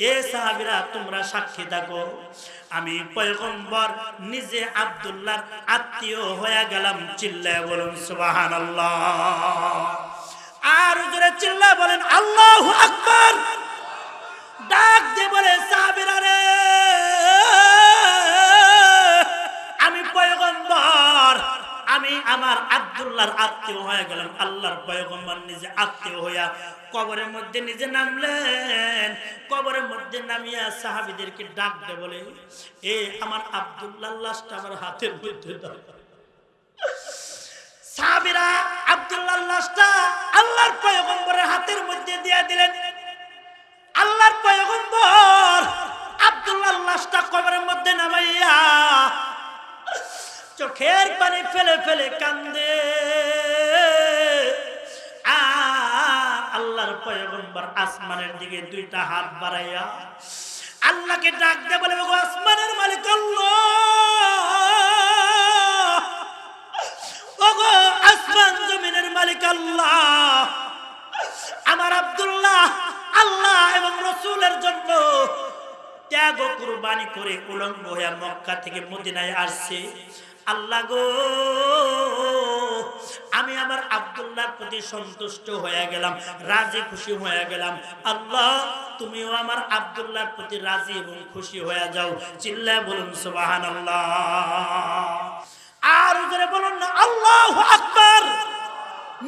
এ সাহাবীরা তোমরা সাক্ষী থাকো, আমি পয়গম্বর নিজে আব্দুল্লাহর আত্মীয় হয়ে গেলাম। চিল্লায় বলুন সুবহানাল্লাহ। আর জোরে চিল্লায় বলেন আল্লাহু আকবার। ডাক দিয়ে বলে, সাহাবীরা রে, আমি পয়গম্বর, আমি আমার আব্দুল্লাহর আত্মীয় হয়ে গেলাম। আল্লাহর পয়গম্বর নিজে আত্মীয় হইয়া কবরের মধ্যে নিজে নামলেন। কবরের মধ্যে নামিয়া সাহাবীদেরকে ডাক দিয়ে বলে, এ আমার আব্দুল্লাহর লাশটা আমার হাতের মধ্যে দাও। সাহাবীরা আব্দুল্লাহর লাশটা আল্লাহর পয়গম্বরের হাতের মধ্যে দিয়ে দিলেন। আল্লাহর পয়গম্বর আব্দুল্লাহর লাশটা কবরের মধ্যে নামাইয়া চোখের পানি ফেলে ফেলে কান্দে। আল্লাহর পয়গম্বর আসমানের দিকে দুইটা হাত বাড়াইয়া আল্লাহকে ডাক দিয়ে বলে, ওগো আসমানের মালিক আল্লাহ, ওগো আসমান জমিনের মালিক আল্লাহ, আমার আব্দুল্লাহ আল্লাহ এবং রাসূলের জন্য ত্যাগ ও কুরবানি করে উলঙ্গ হয়ে মক্কা থেকে মদিনায় আসছে। আল্লাহ গো, আমি আমার আব্দুল্লাহর প্রতি সন্তুষ্ট হয়ে গেলাম, রাজি খুশি হয়ে গেলাম। আল্লাহ, তুমিও আমার আব্দুল্লাহর প্রতি রাজি এবং খুশি হয়ে যাও। চিল্লায় বলুন সুবহানাল্লাহ। আর জোরে বলুন না আল্লাহু আকবার।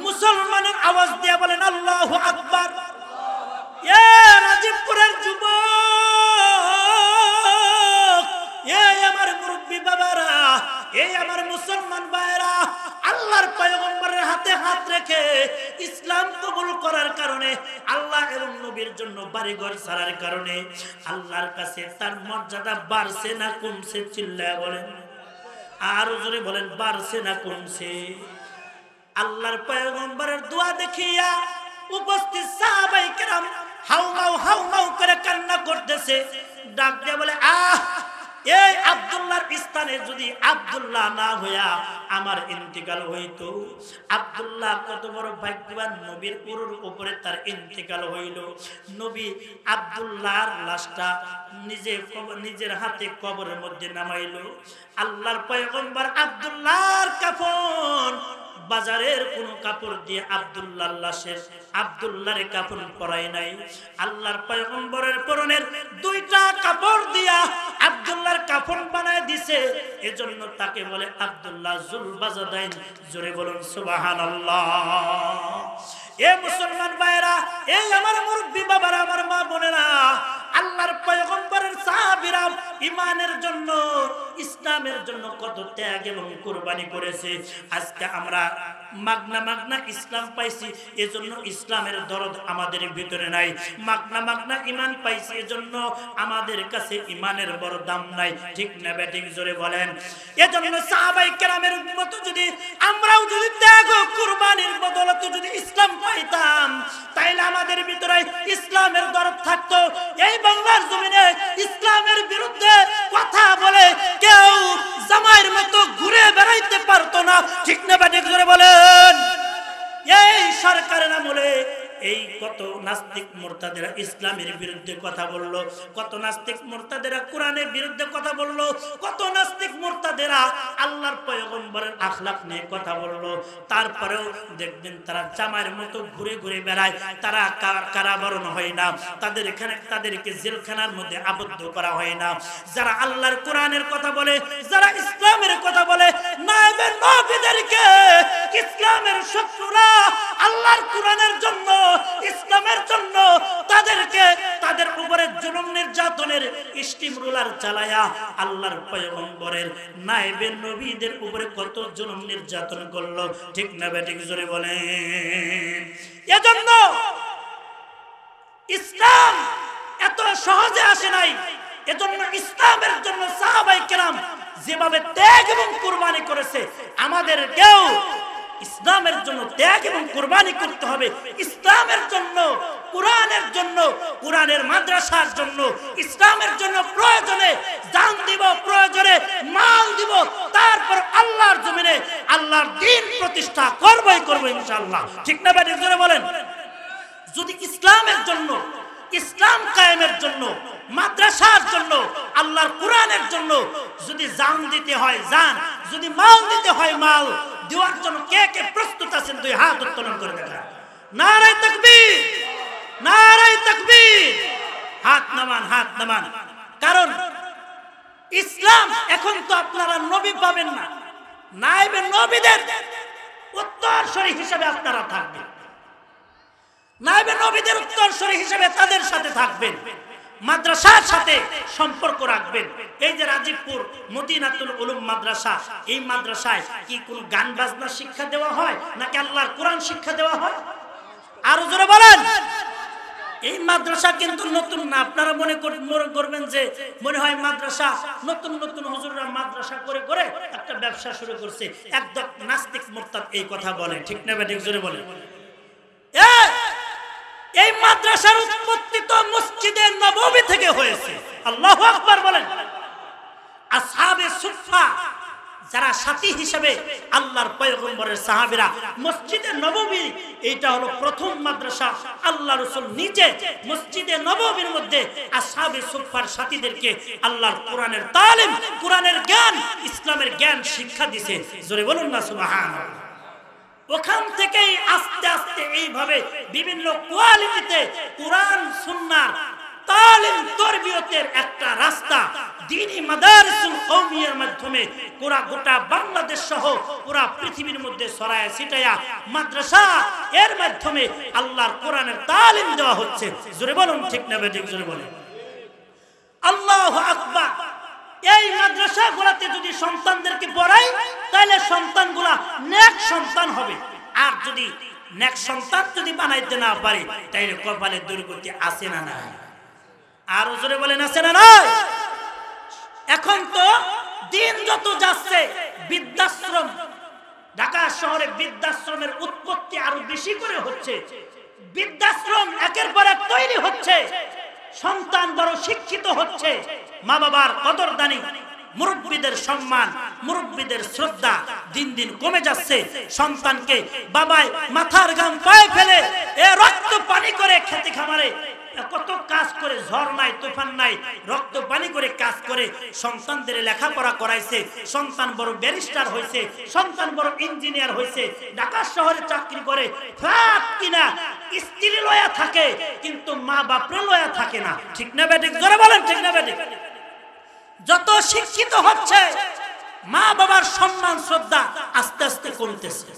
মুসলমানের আওয়াজ দিয়ে বলেন আল্লাহু আকবার। এ রাজীবপুরের যুবক, এই আমার মুরব্বী বাবারা, এই আমার মুসলমান ভাইরা, আল্লাহর পয়গম্বরের হাতে হাত রেখে ইসলাম কবুল করার কারণে, আল্লাহ এবং নবীর জন্য বাড়িঘর ছাড়ার কারণে আল্লাহর কাছে তার মর্যাদা বাড়ছে না কমছে? চিল্লায় বলেন, আর জোরে বলেন, বাড়ছে না কমছে? আল্লাহর পয়গম্বরের দোয়া দেখিয়া উপস্থিত সাহাবায়ে কেরাম হাউমাউ করে কান্না করতেছে। ডাক দিয়ে বলে এই আব্দুল্লাহর স্থানে যদি আব্দুল্লাহ না হইয়া আমার ইন্তিকাল হইতো। আব্দুল্লাহ কত বড় ভাগ্যবান, নবীর উরুর উপরে তার ইন্তিকাল হইল। নবী আব্দুল্লাহর লাশটা নিজের হাতে কবরের মধ্যে নামাইলো। আল্লাহর পয়গম্বর আব্দুল্লাহর কাফন বাজারের কোন কাপড় দিয়ে আব্দুল্লাহর লাশের আব্দুল্লাহর কাফন পরাই নাই। আল্লাহর পয়গম্বরের পরনের দুইটা কাপড় দিয়া আব্দুল্লাহর কাফন বানায় দিছে। এজন্য তাকে বলে আব্দুল্লাহ জুল বাজাদাইন। জোরে বলুন সুবহানাল্লাহ। এ মুসলমান ভাইরা, এই আমার মুরব্বি বাবারা, আমার মা বোনেরা, আল্লাহর পয়গম্বরের সাহাবীরা ঈমানের জন্য, ইসলামের জন্য কত ত্যাগ এবং কুরবানি করেছে। আজকে আমরা মাগনা ইসলাম পাইছি, এজন্য ইসলামের দরদ আমাদের ভিতরে নাই। মাগনা ঈমান পাইছি, এজন্য আমাদের কাছে ঈমানের বড় দাম নাই। ঠিক না বেঠিক? জোরে বলেন। এজন্য সাহাবায়ে কেরামের মতো যদি আমরাও যদি ত্যাগ ও কুরবানির বদৌলতে যদি ইসলাম পাইতাম, তাইলে আমাদের ভিতরে ইসলামের দরদ থাকতো। এই বাংলার জমিনে ইসলামের বিরুদ্ধে কথা বলে কেউ জামাইয়ের মতো ঘুরে বেড়াইতে পারতো না। ঠিক না বেঠিক? জোরে বলেন। এই সরকারের আমলে এই কত নাস্তিক মুরতাদেরা ইসলামের বিরুদ্ধে কথা বললো, কত নাস্তিক মুরতাদেরা কোরআনের বিরুদ্ধে কথা বললো, কত নাস্তিক মুরতাদেরা আল্লাহর পয়গম্বরের আখলাক নিয়ে কথা বললো। তারপরেও দেখবেন তারা জামাইয়ের মতো ঘুরে ঘুরে বেড়ায়, তারা কারাবরণ হয় না, তাদেরকে জেলখানার মধ্যে আবদ্ধ করা হয় না। যারা আল্লাহর কোরআনের কথা বলে, যারা ইসলামের কথা বলে, নায়েবে নবীদেরকে ইসলামের শত্রুরা আল্লাহর কোরআনের জন্য, ইসলামের জন্য তাদের উপরে জুলুম নির্যাতনের স্টিম রোলার চালায়া আল্লাহর পয়গম্বরের নায়েবে নবীদের উপরে কত জুলুম নির্যাতন করলো। ঠিক না বেঠিক? জোরে বলেন। এজন্য ইসলাম এত সহজে আসে নাই। এজন্য ইসলামের জন্য সাহাবায়ে কেরাম যেভাবে ত্যাগ এবং কুরবানি করেছে, আমাদেরকেও ইসলামের জন্য ত্যাগ এবং কুরবানি করতে হবে। ইসলামের জন্য, কোরআনের জন্য, কোরআনের মাদ্রাসার জন্য, ইসলামের জন্য প্রয়োজনে জান দিব, প্রয়োজনে মাল দিব, তারপর আল্লাহর জমিনে আল্লাহর দ্বীন প্রতিষ্ঠা করবই করব ইনশাআল্লাহ। ঠিক না বেঠিক? জোরে বলেন। যদি ইসলামের জন্য, ইসলাম কায়েমের জন্য, মাদ্রাসার জন্য, আল্লাহর কোরআনের জন্য যদি জান দিতে হয় জান, যদি মাল দিতে হয় মাল দেওয়ার জন্য কে কে প্রস্তুত আছেন? দুই হাত উত্তোলন করে দেখা। নারে তাকবীর, নারে তাকবীর। হাত নামান, হাত নামান। কারণ ইসলাম এখন তো আপনারা নবী পাবেন না, নায়েবে নবীদের উত্তরসূরি হিসেবে আপনারা থাকবেন। নায়েবে নবীদের উত্তরসূরি হিসেবে তাদের সাথে থাকবেন, মাদ্রাসার সাথে সম্পর্ক রাখবেন। এই যে রাজীবপুর মদিনাতুল উলুম মাদ্রাসা, এই মাদ্রাসায় কি কোন গান বাজনা শিক্ষা দেওয়া হয় নাকি আল্লাহর কোরআন শিক্ষা দেওয়া হয়? আরো জোরে বলেন। এই মাদ্রাসা কিন্তু নতুন না। আপনারা মনে করবেন যে মনে হয় মাদ্রাসা নতুন নতুন হুজুররা মাদ্রাসা করে করে একটা ব্যবসা শুরু করছে। একদম নাস্তিক মুরতাদ এই কথা বলে। ঠিক না বেঠিক? জোরে বলে। এই মাদ্রাসার উৎপত্তি তো মসজিদে নববী থেকে হয়েছে। আল্লাহু আকবার বলেন। আসহাবে সুফফা যারা সাথী হিসেবে আল্লাহর পয়গম্বরের সাহাবীরা, মসজিদে নববী এটা হলো প্রথম মাদ্রাসা। আল্লাহ রাসূল নিজে মসজিদে নববীর মধ্যে আসহাবে সুফফার সাথীদেরকে আল্লাহর কোরআনের তালিম, কোরআনের জ্ঞান, ইসলামের জ্ঞান শিক্ষা দিয়েছে। জোরে বলুন না সুবহানাল্লাহ। ওখান থেকেই আস্তে আস্তে এইভাবে বিভিন্ন কোয়ালিটিতে কোরআন সুন্নাহর তালিম তরবিয়তের একটা রাস্তা দ্বীনি মাদারিসুল কওমিয়ার মাধ্যমে পুরা গোটা বাংলাদেশ সহ পুরা পৃথিবীর মধ্যে ছড়ায় ছিটায়া মাদ্রাসা এর মাধ্যমে আল্লাহর কোরআনের তালিম দেওয়া হচ্ছে। জোরে বলুন ঠিক না বেঠিক? জোরে বলেন। আল্লাহু আকবার। এই মাদ্রাসাগুলোতে যদি সন্তানদেরকে পড়াই তাহলে সন্তানগুলা নেক সন্তান হবে। আর যদি নেক সন্তান যদি বানাইতে না পারে তাহলে কপালে দুর্গতি আছে না নাই? আর জোরে বলেন আছে না নাই? এখন তো দিন যত যাচ্ছে বৃদ্ধাশ্রম, ঢাকা শহরে বৃদ্ধাশ্রমের উৎপত্তি আরো বেশি করে হচ্ছে। বৃদ্ধাশ্রম একের পর এক তৈরি হচ্ছে। সন্তান বড় শিক্ষিত হচ্ছে, মা বাবার কদরদানি, মুরব্বীদের সম্মান, মুরব্বীদের শ্রদ্ধা দিন দিন কমে যাচ্ছে। সন্তানকে বাবায় মাথার ঘাম পায়ে ফেলে এ রক্ত পানি করে খেতে খামারে কত কাজ করে, ঝড় নাই তুফান নাই, রক্ত পানি করে কাজ করে সন্তানদের লেখাপড়া করাইছে। সন্তান বড় ব্যারিস্টার হয়েছে, সন্তান বড় ইঞ্জিনিয়ার হয়েছে, ঢাকা শহরে চাকরি করে, ফ্ল্যাট কিনা স্ত্রী লয়া থাকে, কিন্তু মা বাপরে লয়া থাকে না। ঠিক না বেঠিক? জোরে বলেন ঠিক না বেঠিক? যত শিক্ষিত হচ্ছে মা বাবার সম্মান শ্রদ্ধা আস্তে আস্তে কমতেছে।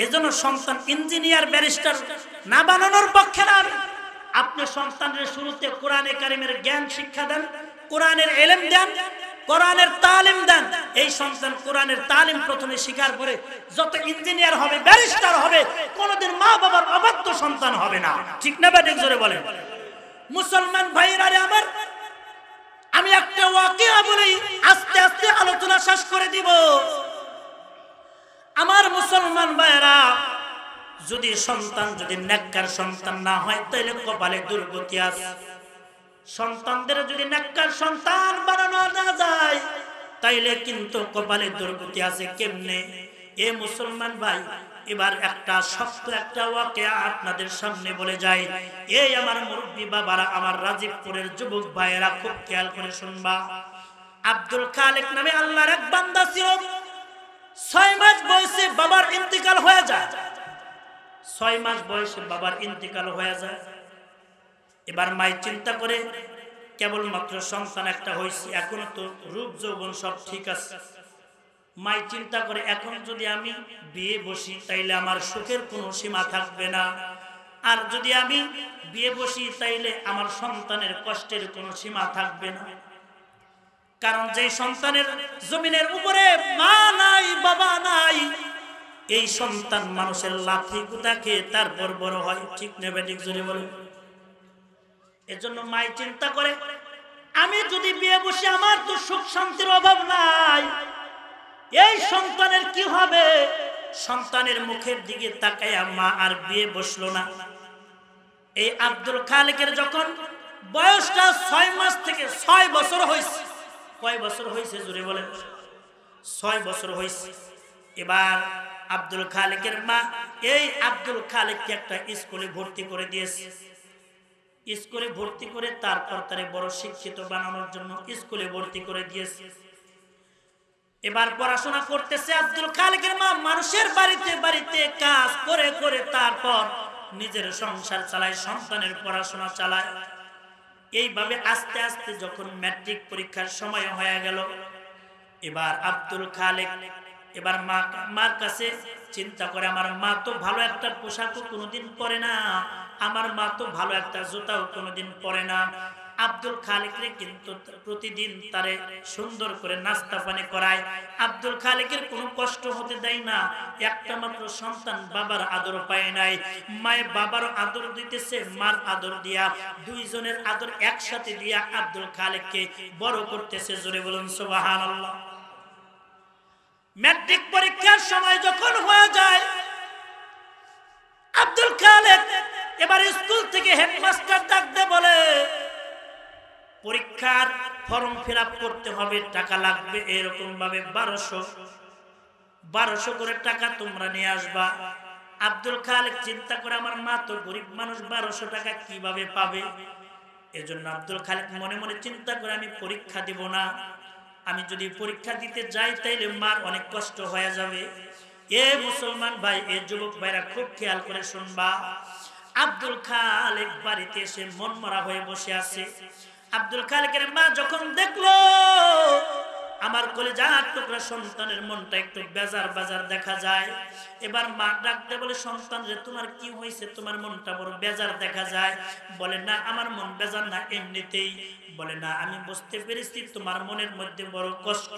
এজন্য সন্তান ইঞ্জিনিয়ার ব্যারিস্টার না বানানোর পক্ষে না। আপনি সন্তানের শুরুতে কোরআনে কারিমের জ্ঞান শিক্ষা দেন, কোরআনের ইলম দেন, কোরআনের তালিম দেন। এই সন্তান কোরআনের তালিম প্রথমে শিখার পরে যত ইঞ্জিনিয়ার হবে, ব্যারিস্টার হবে, কোনোদিন মা বাবার অবাধ্য সন্তান হবে না। ঠিক না বেঠিক? জোরে বলেন। মুসলমান ভাইরা রে আমার, আমি একটা ওয়াকিয়া বলি, আস্তে আস্তে আলোচনা শেষ করে দিব। আমার মুসলমান ভাইরা, যদি সন্তান যদি নেককার সন্তান না হয় তাহলে কপালে দুর্গতি আছে। সন্তানদের যদি নেককার সন্তান বানানো না যায় তাইলে কিন্তু কপালে দুর্গতি আছে। কেমনে? এ মুসলমান ভাই, এবার একটা সত্য একটা ওয়াকিয়া আপনাদের সামনে বলে যায়। এই আমার মুরব্বী বাবারা, আমার রাজীবপুরের যুবক ভাইয়েরা খুব খেয়াল করে শুনবা। আব্দুল খালেক নামে আল্লাহর এক বান্দা ছিল। 6 মাস বয়সে বাবার ইন্তিকাল হয়ে যায়। 6 মাস বয়সে বাবার ইন্তিকাল হয়ে যায়। এবার মাই চিন্তা করে, কেবলমাত্র সন্তান একটা হয়েছে, এখনো তো রূপ যৌবন সব ঠিক আছে। মাই চিন্তা করে, এখন যদি আমি বিয়ে বসি তাইলে আমার সুখের কোনো সীমা থাকবে না, আর যদি আমি বিয়ে বসি তাইলে আমার সন্তানের কষ্টের কোনো সীমা থাকবে না। কারণ যে সন্তানের জমিনের উপরে মা নাই বাবা নাই, এই সন্তান মানুষের লাথি গুতা খেয়ে তারপর বড় হয়। ঠিক না বেঠিক? জোরে বলে। এজন্য মাই চিন্তা করে, আমি যদি বিয়ে বসি আমার তো সুখ শান্তির অভাব নাই, এই সন্তানের কি হবে? সন্তানের মুখের দিকে তাকায়া মা আর বিয়ে বসলো না। এই আব্দুল খালেকের যখন বয়সটা 6 মাস থেকে 6 বছর হয়েছে। কয় বছর হয়েছে? জোরে বলে। 6 বছর হয়েছে। এবার আব্দুল খালেকের মা এই আব্দুল খালেককে একটা স্কুলে ভর্তি করে দিয়েছে। স্কুলে ভর্তি করে তারপর তারে বড় শিক্ষিত বানানোর জন্য স্কুলে ভর্তি করে দিয়েছে। এবার পড়াশোনা করতেছে আব্দুল খালেকের মা। মানুষের বাড়িতে বাড়িতে কাজ করে করে তারপর নিজের সংসার চালায়, সন্তানের পড়াশোনা চালায়। এইভাবে আস্তে আস্তে যখন ম্যাট্রিক পরীক্ষার সময় হয়ে গেল, এবার আব্দুল খালেক এবার মার কাছে চিন্তা করে, আমার মা তো ভালো একটা পোশাকও কোনোদিন পরে না, আমার মা তো ভালো একটা জুতাও কোনোদিন পরে না। আব্দুল খালেকরে কিন্তু প্রতিদিন তারে সুন্দর করে নাস্তা পানি করায়। আব্দুল খালেকের কোনো কষ্ট হতে দেয় না। একটা মাত্র সন্তান, বাবার আদর পায় নাই। মায়ে বাবার আদর দিতেছে, মার আদর দিয়া, দুইজনের আদর একসাথে দিয়া আব্দুল খালেককে বড় করতেছে। জোরে বলুন সুবহানাল্লাহ। ম্যাট্রিক পরীক্ষার সময় যখন হয়ে যায়, আব্দুল খালেক এবার স্কুল থেকে হেডমাস্টার ডাকতে বলে, পরীক্ষার ফর্ম ফিল আপ করতে হবে, টাকা লাগবে এরকম ভাবে 1200 করে টাকা তোমরা নিয়ে আসবা। আব্দুল খালেক চিন্তা করে, আমার মা তো গরিব মানুষ, 1200 টাকা কিভাবে পাবে? এজন্য আব্দুল খালেক মনে মনে চিন্তা করে, আমি পরীক্ষা দিব না। আমি যদি পরীক্ষা দিতে যাই তাইলে মার অনেক কষ্ট হয়ে যাবে। এ মুসলমান ভাই, এ যুবক ভাইরা খুব খেয়াল করে শুনবা। আব্দুল খালেক বাড়িতে এসে মন মরা হয়ে বসে আছে। আব্দুল খালেকের মা যখন দেখলো আমার কলিজার টুকরা সন্তানের মনটা একটু বেজার বাজার দেখা যায়, এবার মা ডাকতে বলে, সন্তান রে তোমার কি হয়েছে? তোমার মনটা বড় বেজার দেখা যায়। বলে, না আমার মন বেজার না, এমনিতেই। বলে, না আমি বুঝতে পেরেছি তোমার মনের মধ্যে বড় কষ্ট।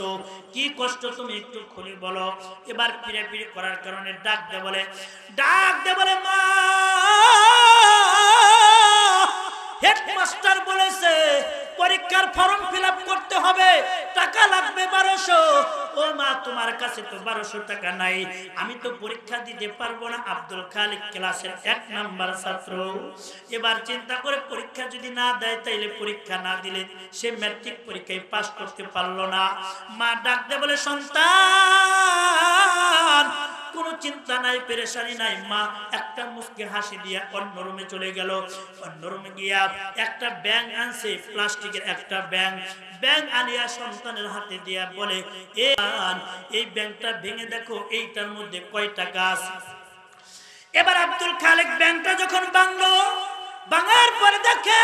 কি কষ্ট তুমি একটু খুলে বলো। এবার ফিরে ফিরে করার কারণে ডাক দে বলে, মা হেডমাস্টার বলেছে পরীক্ষার ফর্ম ফিল আপ করতে হবে, টাকা টাকা লাগবে 1200। ও মা তোমার কাছে তো 1200 টাকা নাই, আমি তো পরীক্ষা দিতে পারবো না। আব্দুল খালেক ক্লাসের 1 নাম্বার ছাত্র। এবার চিন্তা করে পরীক্ষা যদি না দেয় তাইলে পরীক্ষা না দিলে সে ম্যাট্রিক পরীক্ষায় পাস করতে পারলো না। মা ডাক দে বলে সন্তান কোনো চিন্তা নাই, পেরেশানি নাই। মা একটা মুস্কি হাসি দিয়া অন্য রুমে চলে গেল। অন্য রুমে গিয়া একটা ব্যাং আনছে, প্লাস্টিকের একটা ব্যাং আনিয়া সন্তানের হাতে দিয়া বলে এই ব্যাংকটা ভেঙে দেখো এইটার মধ্যে কয় টাকা আছে। এবার আব্দুল খালেক ব্যাংকটা যখন ভাঙার পরে দেখে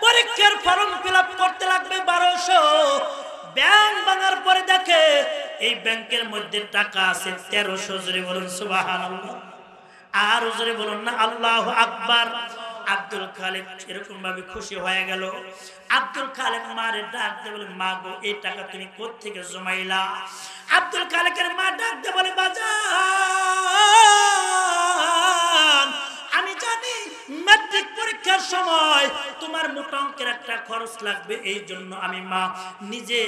পরীক্ষার ফর্ম ফিল আপ করতে লাগবে 1200। ব্যাংক ভাঙার পরে দেখে এই ব্যাংকের মধ্যে টাকা আছে 1300। জোরে বলুন সুবহানাল্লাহ, আর জোরে বলুন না আল্লাহু আকবার। আব্দুল খালেক এরকম ভাবে খুশি হয়ে গেল। আব্দুল খালেক মারে ডাক দিয়ে বলে মা গো এই টাকা তুমি কোত্থেকে জমাইলা? আব্দুল খালেকের মা ডাক দিয়ে বলে বাজান আমি জানি ম্যাট্রিক পরীক্ষার সময় তোমার মোটা অঙ্কের একটা খরচ লাগবে, এই জন্য আমি মা নিজে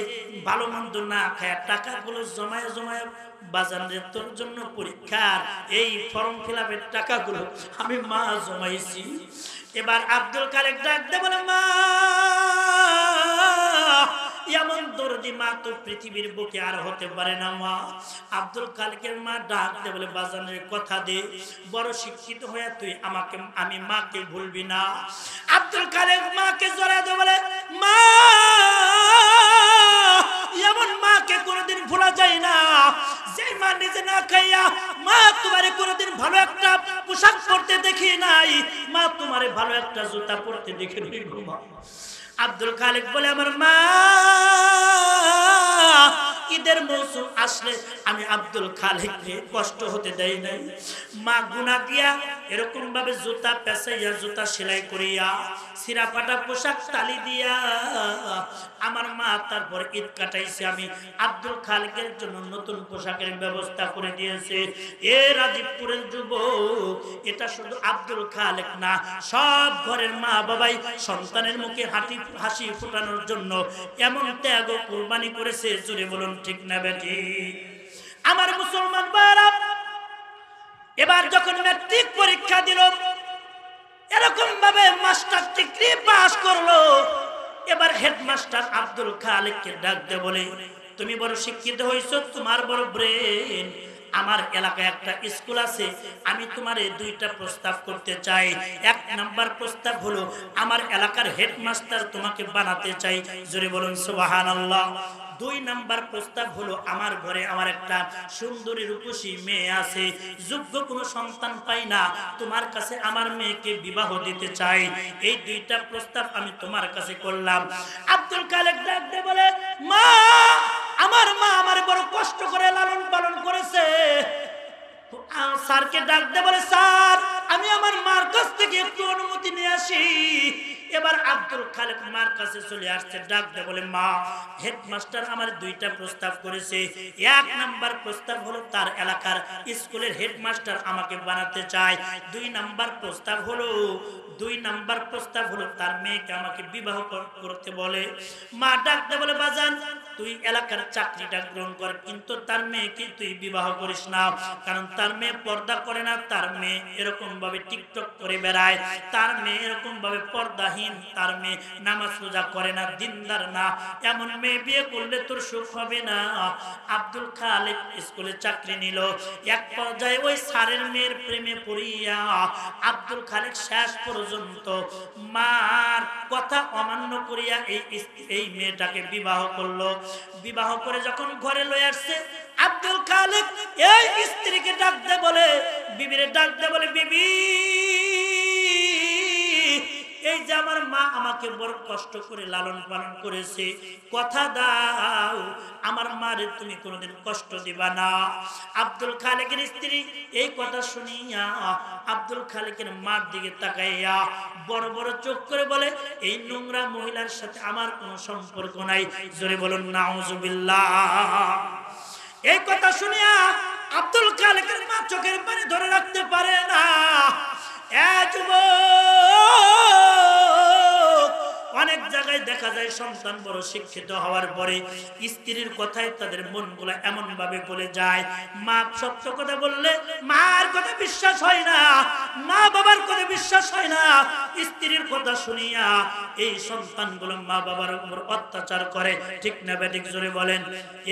ভালো মন্দ না খায় টাকাগুলো জমায় বাজারে তোর জন্য পরীক্ষার এই ফর্ম ফিল আপের টাকাগুলো আমি মা জমাইছি। এবার আব্দুল খালেক ডাক দে বলে মা এমন দরদি মা তো পৃথিবীর বুকে আর হতে পারে না মা। আব্দুল খালেকের মা ডাক দে বলে বাজানের কথা দে, বড় শিক্ষিত হয়ে তুই আমি মাকে ভুলবি না। আব্দুল খালেক মাকে জড়ায় দে বলে মা এমন মাকে কোনোদিন ভোলা যায় না যে মা নিজে না খাইয়া মা তোমারে কোনোদিন ভালো একটা পোশাক পরতে দেখি নাই, মা তোমারে ভালো একটা জুতা পরতে দেখি নাই গো মা। আব্দুল খালেক বলে আমার মা ঈদের মৌসুম আসলে আমি আব্দুল খালেককে কষ্ট হতে দেই নাই। মা গুনা দিয়া এরকম ভাবে জুতা পেঁচাইয়া জুতা সেলাই করিয়া সিরা ফাটা পোশাক তালি দিয়া আমার মা তারপর ঈদ কাটাইছে। আমি আব্দুল খালেকের জন্য নতুন পোশাকের ব্যবস্থা করে দিয়েছে। এ রাজীবপুরের যুবক, এটা শুধু আব্দুল খালেক না, সব ঘরের মা বাবাই সন্তানের মুখে হাসি ফোটানোর জন্য এমন ত্যাগ ও কুরবানি করেছে। জোরে বলুন ঠিক না বেটি? আমার মুসলমান ভাইরা, এবার যখন ম্যাট্রিক পরীক্ষা দিল এরকম ভাবে মাস্টার ডিগ্রি পাস করলো, এবার হেডমাস্টার আব্দুল খালেককে ডাক দে বলে তুমি বড় শিক্ষিত হইছো, তোমার বড় ব্রেন, আমার এলাকায় একটা স্কুল আছে, আমি তোমারে 2টা প্রস্তাব করতে চাই। 1 নাম্বার প্রস্তাব হলো আমার এলাকার হেডমাস্টার তোমাকে বানাতে চাই। জোরে বলুন সুবহানাল্লাহ। 2 নাম্বার প্রস্তাব হলো আমার ঘরে আমার একটা সুন্দরী রূপসী মেয়ে আছে, যোগ্য কোনো সন্তান পাই না, তোমার কাছে আমার মেয়েকে বিবাহ দিতে চাই। এই 2টা প্রস্তাব আমি তোমার কাছে করলাম। আব্দুল খালেক ডাক দিয়ে বলে মা আমার মা আমার বড় কষ্ট করে লালন পালন করেছে। স্যারকে ডাক দে বলে স্যার আমি আমার মার কাছ থেকে একটু অনুমতি নিয়ে আসি। এবার আব্দুল খালেক মার কাছে চলে আসছে, ডাক দে বলে মা হেডমাস্টার আমার 2টা প্রস্তাব করেছে। 1 নাম্বার প্রস্তাব হলো তার এলাকার স্কুলের হেডমাস্টার আমাকে বানাতে চায়। 2 নাম্বার প্রস্তাব হলো তার মেয়েকে আমাকে বিবাহ করতে বলে। মা ডাক দে বলে বাজান তুই এলাকার চাকরিটা গ্রহণ কর, কিন্তু তার মেয়েকে তুই বিবাহ করিস না, কারণ তার মেয়ে পর্দা করে না, তার মেয়ে এরকম ভাবে টিকটক করে বেড়ায়, তার মেয়ে এরকম ভাবে পর্দাহীন, তার মেয়ে নামাজ রোজা করে না, দিনদার না, এমন মেয়ে বিয়ে করলে তোর সুখ হবে না। আব্দুল খালেক স্কুলে চাকরি নিল। এক পর্যায়ে ওই স্যারের মেয়ের প্রেমে পড়িয়া আব্দুল খালেক শেষ পর্যন্ত মার কথা অমান্য করিয়া এই মেয়েটাকে বিবাহ করলো। বিবাহ করে যখন ঘরে লয়ে আসছে আব্দুল খালেক এই স্ত্রীকে ডাক দে বলে বিবিরে ডাক দে বলে বিবি এই যে আমার মা আমাকে বড় কষ্ট করে লালন পালন করেছে, কথা দাও আমার মারে তুমি কোনোদিন কষ্ট দিবা না। আব্দুল খালেকের স্ত্রী এই কথা শুনিয়া আব্দুল খালেকের মার দিকে তাকাইয়া বড় বড় চোখ করে বলে এই নোংরা মহিলার সাথে আমার কোনো সম্পর্ক নাই। জোরে বলুন নাউজুবিল্লাহ। এই কথা শুনিয়া আব্দুল খালেকের মা চোখের পানি ধরে রাখতে পারে না। অনেক জায়গায় দেখা দেখা যায় সন্তান বড় শিক্ষিত হওয়ার পরে স্ত্রীর কথায় তাদের মনগুলো এমন ভাবে বলে যায়, মা সত্য কথা বললে মার কথা বিশ্বাস হয় না, মা বাবার কথা বিশ্বাস হয় না। স্ত্রীর কথা শুনিয়া এই সন্তানগুলো মা বাবার উপর অত্যাচার করে। ঠিক না বেঠিক জোরে বলেন।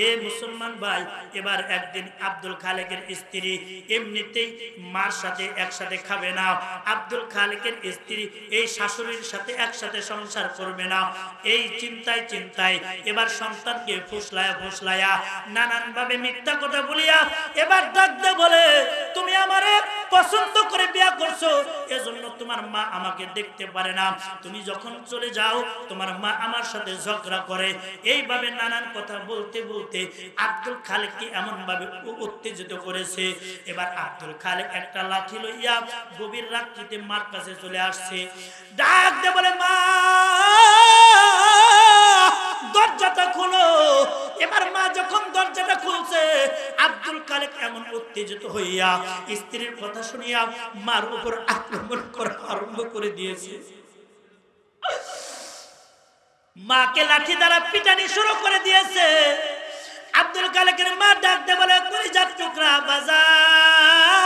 এ মুসলমান ভাই, এবার একদিন আব্দুল খালেকের স্ত্রী এমনিতেই মার সাথে একসাথে খাবে না, আব্দুল খালেকের স্ত্রী এই শাশুড়ির সাথে একসাথে সংসার করবে না। এই চিন্তায় চিন্তায় এবার সন্তানকে ফুসলায়া নানান ভাবে মিথ্যা কথা বলিয়া এবার ডাকতে বলে, তুমি আমারে পছন্দ করে বিয়ে করছো, এজন্য তোমার মা আমাকে দেখতে পারে না, তুমি যখন চলে যাও তোমার মা আমার সাথে ঝগড়া করে। এইভাবে নানান কথা বলতে বলতে আব্দুল খালেককে এমন ভাবে উত্তেজিত করেছে। এবার আব্দুল খালেক একটা লাঠি লইয়া গভীর রাত্রিতে মার কাছে চলে আসছে। ডাক দে বলে, মা দরজাটা খুলো। এবার মা যখন দরজাটা খুলছে, আব্দুল খালেক এমন উত্তেজিত হইয়া স্ত্রীর কথা শুনিয়া মার উপর আক্রমণ করা আরম্ভ করে দিয়েছে। মাকে লাঠি দ্বারা পিটানি শুরু করে দিয়েছে। আব্দুল খালেকের মা ডাকতে বলে, কলিজার টুকরা বাজার,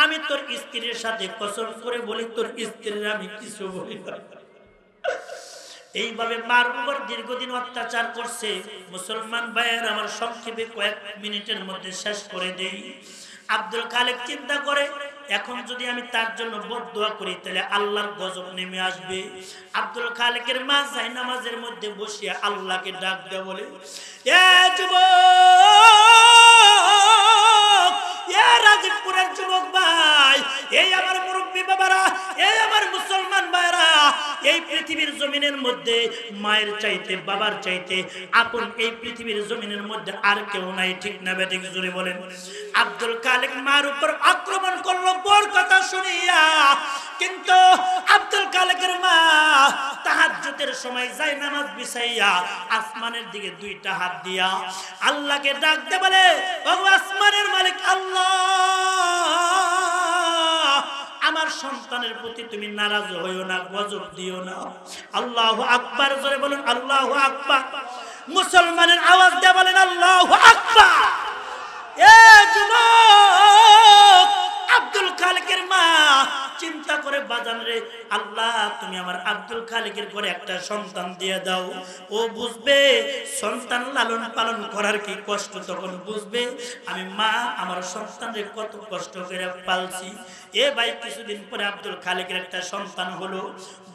আমি তোর স্ত্রীর সাথে কসম করে বলি, তোর স্ত্রীর আমি কিছু বলি না। এইভাবে মার উপর দীর্ঘদিন অত্যাচার করছে। মুসলমান ভাইয়ের আমার সংক্ষেপে কয়েক মিনিটের মধ্যে শেষ করে দেই। আব্দুল খালেক চিন্তা করে, এখন যদি আমি তার জন্য বদদুয়া করি তাহলে আল্লাহর গজব নেমে আসবে। আব্দুল খালেকের মা যায় নামাজের মধ্যে বসিয়া আল্লাহকে ডাক দেয়া বলে, এ যুবক, এ রাজীবপুরের যুবক ভাই, এই আমার মুরব্বী বাবারা, এই আমার মুসলমান ভাইরা, এই পৃথিবীর জমিনের মধ্যে মায়ের চাইতে বাবার চাইতে আপন এই পৃথিবীর জমিনের মধ্যে আর কেউ নাই। ঠিক না বেঠিক জোরে বলেন। আব্দুল খালেক মার উপর আক্রমণ করলো বড় কথা শুনিয়া, কিন্তু আব্দুল খালেকের মা তাহাজ্জুদের সময় যায় নামাজ বিছাইয়া আসমানের দিকে দুইটা হাত দিয়া আল্লাহকে ডাকতে বলে, ও আসমানের মালিক আল্লাহ, আমার সন্তানের প্রতি তুমি নারাজ হইও না, গজব দিও না। আল্লাহু আকবার জোরে বলেন, আল্লাহু আকবার। মুসলমানের আওয়াজ দিয়ে বলেন, আল্লাহু আকবার। এ যুবক, আব্দুল খালেকের মা চিন্তা করে, বাজান রে, আল্লাহ তুমি আমার আব্দুল খালেকের ঘরে একটা সন্তান দিয়ে দাও। ও বুঝবে সন্তান লালন পালন করার কি কষ্ট, তখন বুঝবে আমি মা আমার সন্তানের কত কষ্ট করে পালছি। এ ভাই, কিছুদিন পরে আব্দুল খালেকের একটা সন্তান হলো।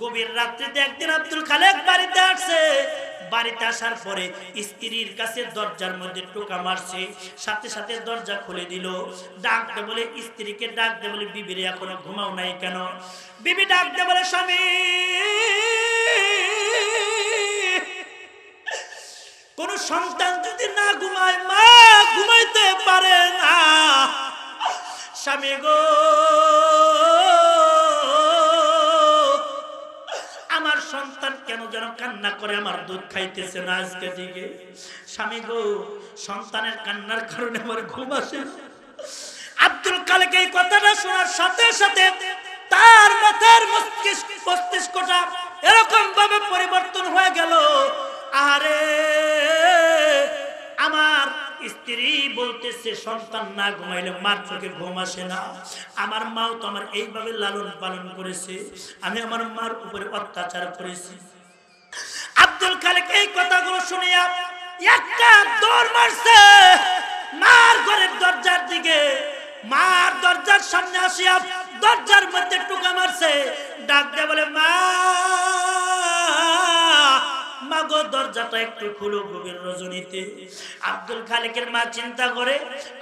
গভীর রাত্রিতে একদিন আব্দুল খালেক বাড়িতে আসছে। বাড়িতে আসার পরে স্ত্রীর কাছে দরজার মধ্যে টোকা মারছে, সাথে সাথে দরজা খুলে দিল। ডাকতে বলে স্ত্রীকে, ডাকতে বলে, বিবি রে এখনো ঘুমাও নাই কেন? বিবি ডাকতে বলে, স্বামী কোন সন্তান যদি না ঘুমায় মা ঘুমাইতে পারে না। স্বামী গো, আমার সন্তান কেন যেন কান্না করে, আমার দুধ খাইতেছে না আজকে থেকে। স্বামী গো, সন্তানের কান্নার কারণে আমার ঘুম আসে না। আব্দুল খালেক এই কথাটা শোনার সাথে সাথে তার মাথার মস্তিষ্কটা এরকম ভাবে পরিবর্তন হয়ে গেল। আরে আমার স্ত্রী বলতেছে সন্তান না ঘুমাইলে মার চোখে ঘুম আসে না। আমার মাও তো আমার এইভাবে লালন পালন করেছে, আমি আমার মার উপরে অত্যাচার করেছি। আব্দুল খালেক এই কথাগুলো শুনিয়া একটা দৌড় মারছে মার ঘরের দরজার দিকে। মার দরজার সামনে আসিয়া দরজার মধ্যে টোকা মারছে। ডাক দিয়ে বলে, মা মাগো দরজাটা একটু খুলো গভীর রজনীতে। আব্দুল খালেকের মা চিন্তা করে,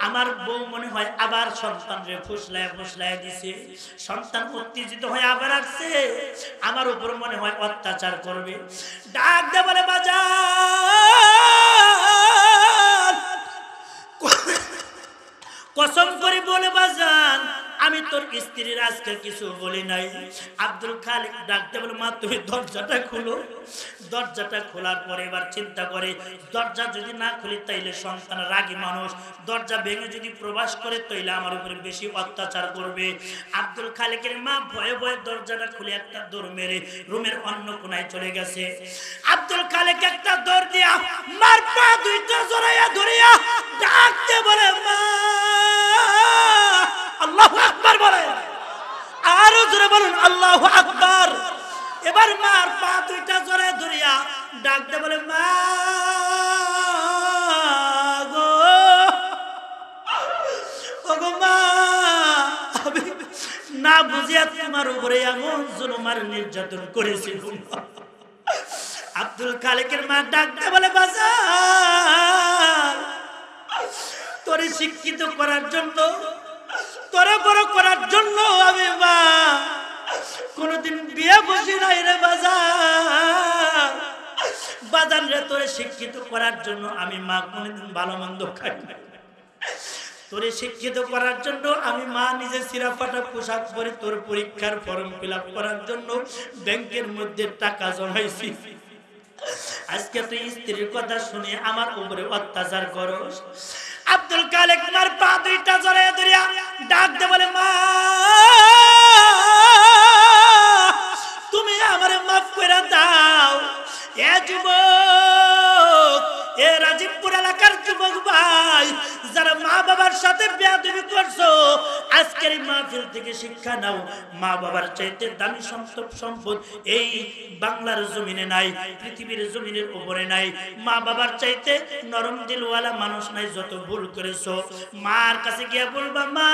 আমার বউ মনে হয় আবার সন্তানরে ফুসলায় দিছে, সন্তান উত্তেজিত হয়ে আবার আসছে, আমার উপর মনে হয় অত্যাচার করবে। ডাক দিয়ে বলে, বাজান কসম করে বলে, বাজান আমি তোর স্ত্রীর আজকে কিছু বলি নাই। আব্দুল খালেক ডাকতে বলে, মা তুমি দরজাটা খুলো। দরজাটা খোলার পরে এবার চিন্তা করে, দরজা যদি না খুলি তাইলে সন্তান রাগী মানুষ, দরজা ভেঙে যদি প্রবেশ করে তাইলে আমার উপরে বেশি অত্যাচার করবে। আব্দুল খালেকের মা ভয়ে ভয়ে দরজাটা খুলে একটা দৌড় মেরে রুমের অন্য কোনায় চলে গেছে। আব্দুল খালেক একটা দৌড় দিয়া মার পা দুইটা জড়াইয়া ধরিয়া ডাকতে বলে, মা। আল্লাহু আকবার বলে, আরো জোরে বলুন আল্লাহু আকবার। এবার মার পা দুইটা জড়াইয়া ধরিয়া ডাকতে বলে, মা গো, ওগো মা, আমি না বুঝিয়া তোমার উপরে এমন জুলুম আর নির্যাতন করেছি। আব্দুল খালেকের মা ডাকতে বলে, বাজার তোরে শিক্ষিত করার জন্য, তোরে বড় করার জন্য আমি মা কোনদিন বিয়ে বসি নাই রে বাজার। বাজার রে তোরে শিক্ষিত করার জন্য আমি মা কোনদিন ভালো মন্দ খাই নাই। তোরে শিক্ষিত করার জন্য আমি মা নিজে সিরা ফাটা পোশাক পরে তোর পরীক্ষার ফর্ম ফিল আপ করার জন্য ব্যাংকের মধ্যে টাকা জমাইছি। আজকে তুই স্ত্রীর কথা শুনে আমার উপরে অত্যাচার করস। আব্দুল খালেক মার পা দুইটা জড়াইয়া ধরিয়া ডাকতে বলে, মা তুমি আমারে মাফ করে দাও। এ যুবক, এ রাজীবপুর এলাকার যুবক ভাই, যারা মা বাবার সাথে বেয়াদবি করছো, আজকের এই মাহফিল থেকে শিক্ষা নাও। মা বাবার চাইতে দামি সম্পদ এই বাংলার জমিনে নাই, পৃথিবীর জমিনের উপরে নাই। মা বাবার চাইতে নরম দিলওয়ালা মানুষ নাই। যত ভুল করেছো মার কাছে গিয়ে বলবা, মা,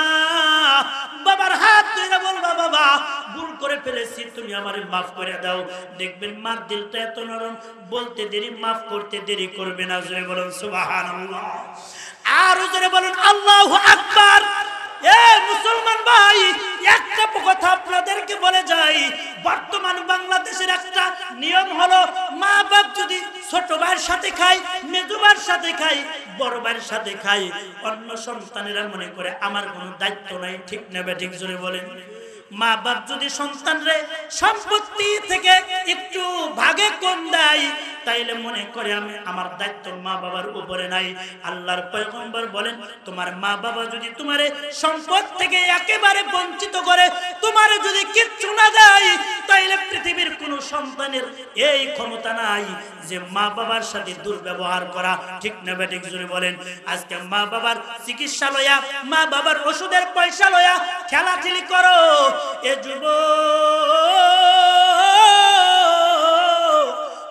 বাবার হাত ধরে বলবা, বাবা ভুল করে ফেলেছি, তুমি আমারে মাফ করে দাও। দেখবেন মার দিলটা এত নরম, বলতে দেরি মাফ করতে দেরি করবে না। জোরে বলুন সুবহানাল্লাহ, আর জোরে বলুন আল্লাহু আকবার। এ মুসলমান ভাই, একটা কথা আপনাদেরকে বলে যাই, বর্তমান বাংলাদেশের একটা নিয়ম হলো, মা বাপ যদি ছোট ভাইয়ের সাথে খায়, মেজো ভাইয়ের সাথে খায়, বড় ভাইয়ের সাথে খায়, অন্য সন্তানেরা মনে করে আমার কোনো দায়িত্ব নাই। ঠিক না বেঠিক? জোরে বলেন। মা বাপ যদি সন্তানরে সম্পত্তি থেকে একটু ভাগে কম দেয়, তাইলে মনে করে আমি আমার দায়িত্ব মা বাবার উপরে নাই। আল্লাহর পয়গম্বর বলেন, তোমার মা বাবা যদি তোমারে সম্পদ থেকে একেবারে বঞ্চিত করে, তোমারে যদি কিচ্ছু না দেয়, তাইলে পৃথিবীর কোন সন্তানের এই ক্ষমতা নাই যে মা বাবার সাথে দুর্ব্যবহার করা। ঠিক না বেঠিক? জোরে বলেন। আজকে মা বাবার চিকিৎসা লয়া, মা বাবার ওষুধের পয়সা লয়া খেলাঠেলি করো। এ যুবক,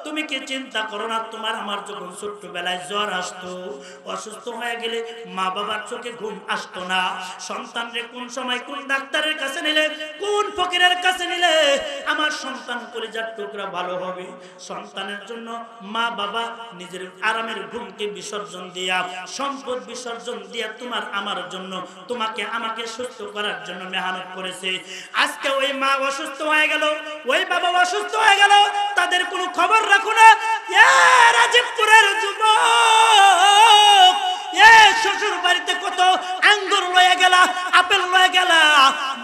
তুমি কি চিন্তা করো না, তোমার আমার যখন ছোট্টবেলায় জ্বর আসতো, অসুস্থ হয়ে গেলে মা বাবার চোখে ঘুম আসতো না। সন্তানরে কোন সময় কোন ডাক্তারের কাছে নিলে, কোন ফকিরের কাছে নিলে আমার সন্তান কলিজার টুকরা ভালো হবে। সন্তানের জন্য মা বাবা নিজের আরামের ঘুমকে বিসর্জন দিয়া, সম্পদ বিসর্জন দিয়া তোমার আমার জন্য, তোমাকে আমাকে সুস্থ করার জন্য মেহনত করেছে। আজকে ওই মা অসুস্থ হয়ে গেল, ওই বাবা অসুস্থ হয়ে গেল, তাদের কোনো খবর রাখো না। রাজীবপুরের যুবক, শ্বশুর বাড়িতে কত আঙ্গুর লয়ে গেলা, আপেল লয়ে গেলা,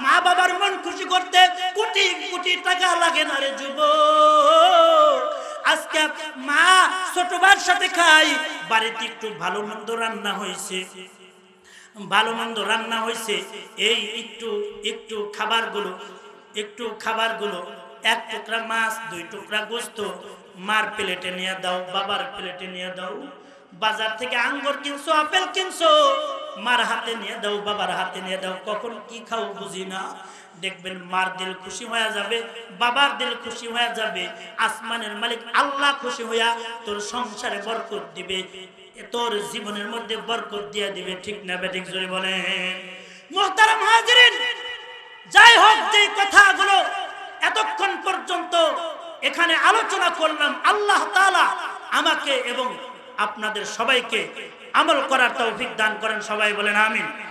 মা বাবার মন খুশি করতে কোটি কোটি টাকা লাগে না রে যুবক। আজকে মা ছোট ভাইয়ের সাথে খাই, বাড়িতে একটু ভালো মন্দ রান্না হয়েছে, ভালো মন্দ রান্না হয়েছে, এই একটু খাবারগুলো এক টুকরা মাছ, দুই টুকরা গোস্ত মার প্লেটে নিয়ে দাও, বাবার প্লেটে নিয়ে দাও। বাজার থেকে আঙ্গুর কিনছো, আপেল কিনছো, মার হাতে নিয়ে দাও, বাবার হাতে নিয়ে দাও। কখন কি খাও বুঝি না। দেখবেন মার দিল খুশি হয়ে যাবে, বাবার দিল খুশি হয়ে যাবে, আসমানের মালিক আল্লাহ খুশি হইয়া তোর সংসারে বরকত দিবে, তোর জীবনের মধ্যে বরকত দিয়ে দিবে। ঠিক না বেঠিক? জোরে বলেন। মুহতারাম হাজিরিন, যাই হোক, যে কথাগুলো এতক্ষণ পর্যন্ত এখানে আলোচনা করলাম, আল্লাহ তাআলা আমাকে এবং আপনাদের সবাইকে আমল করার তৌফিক দান করেন। সবাই বলেন আমিন।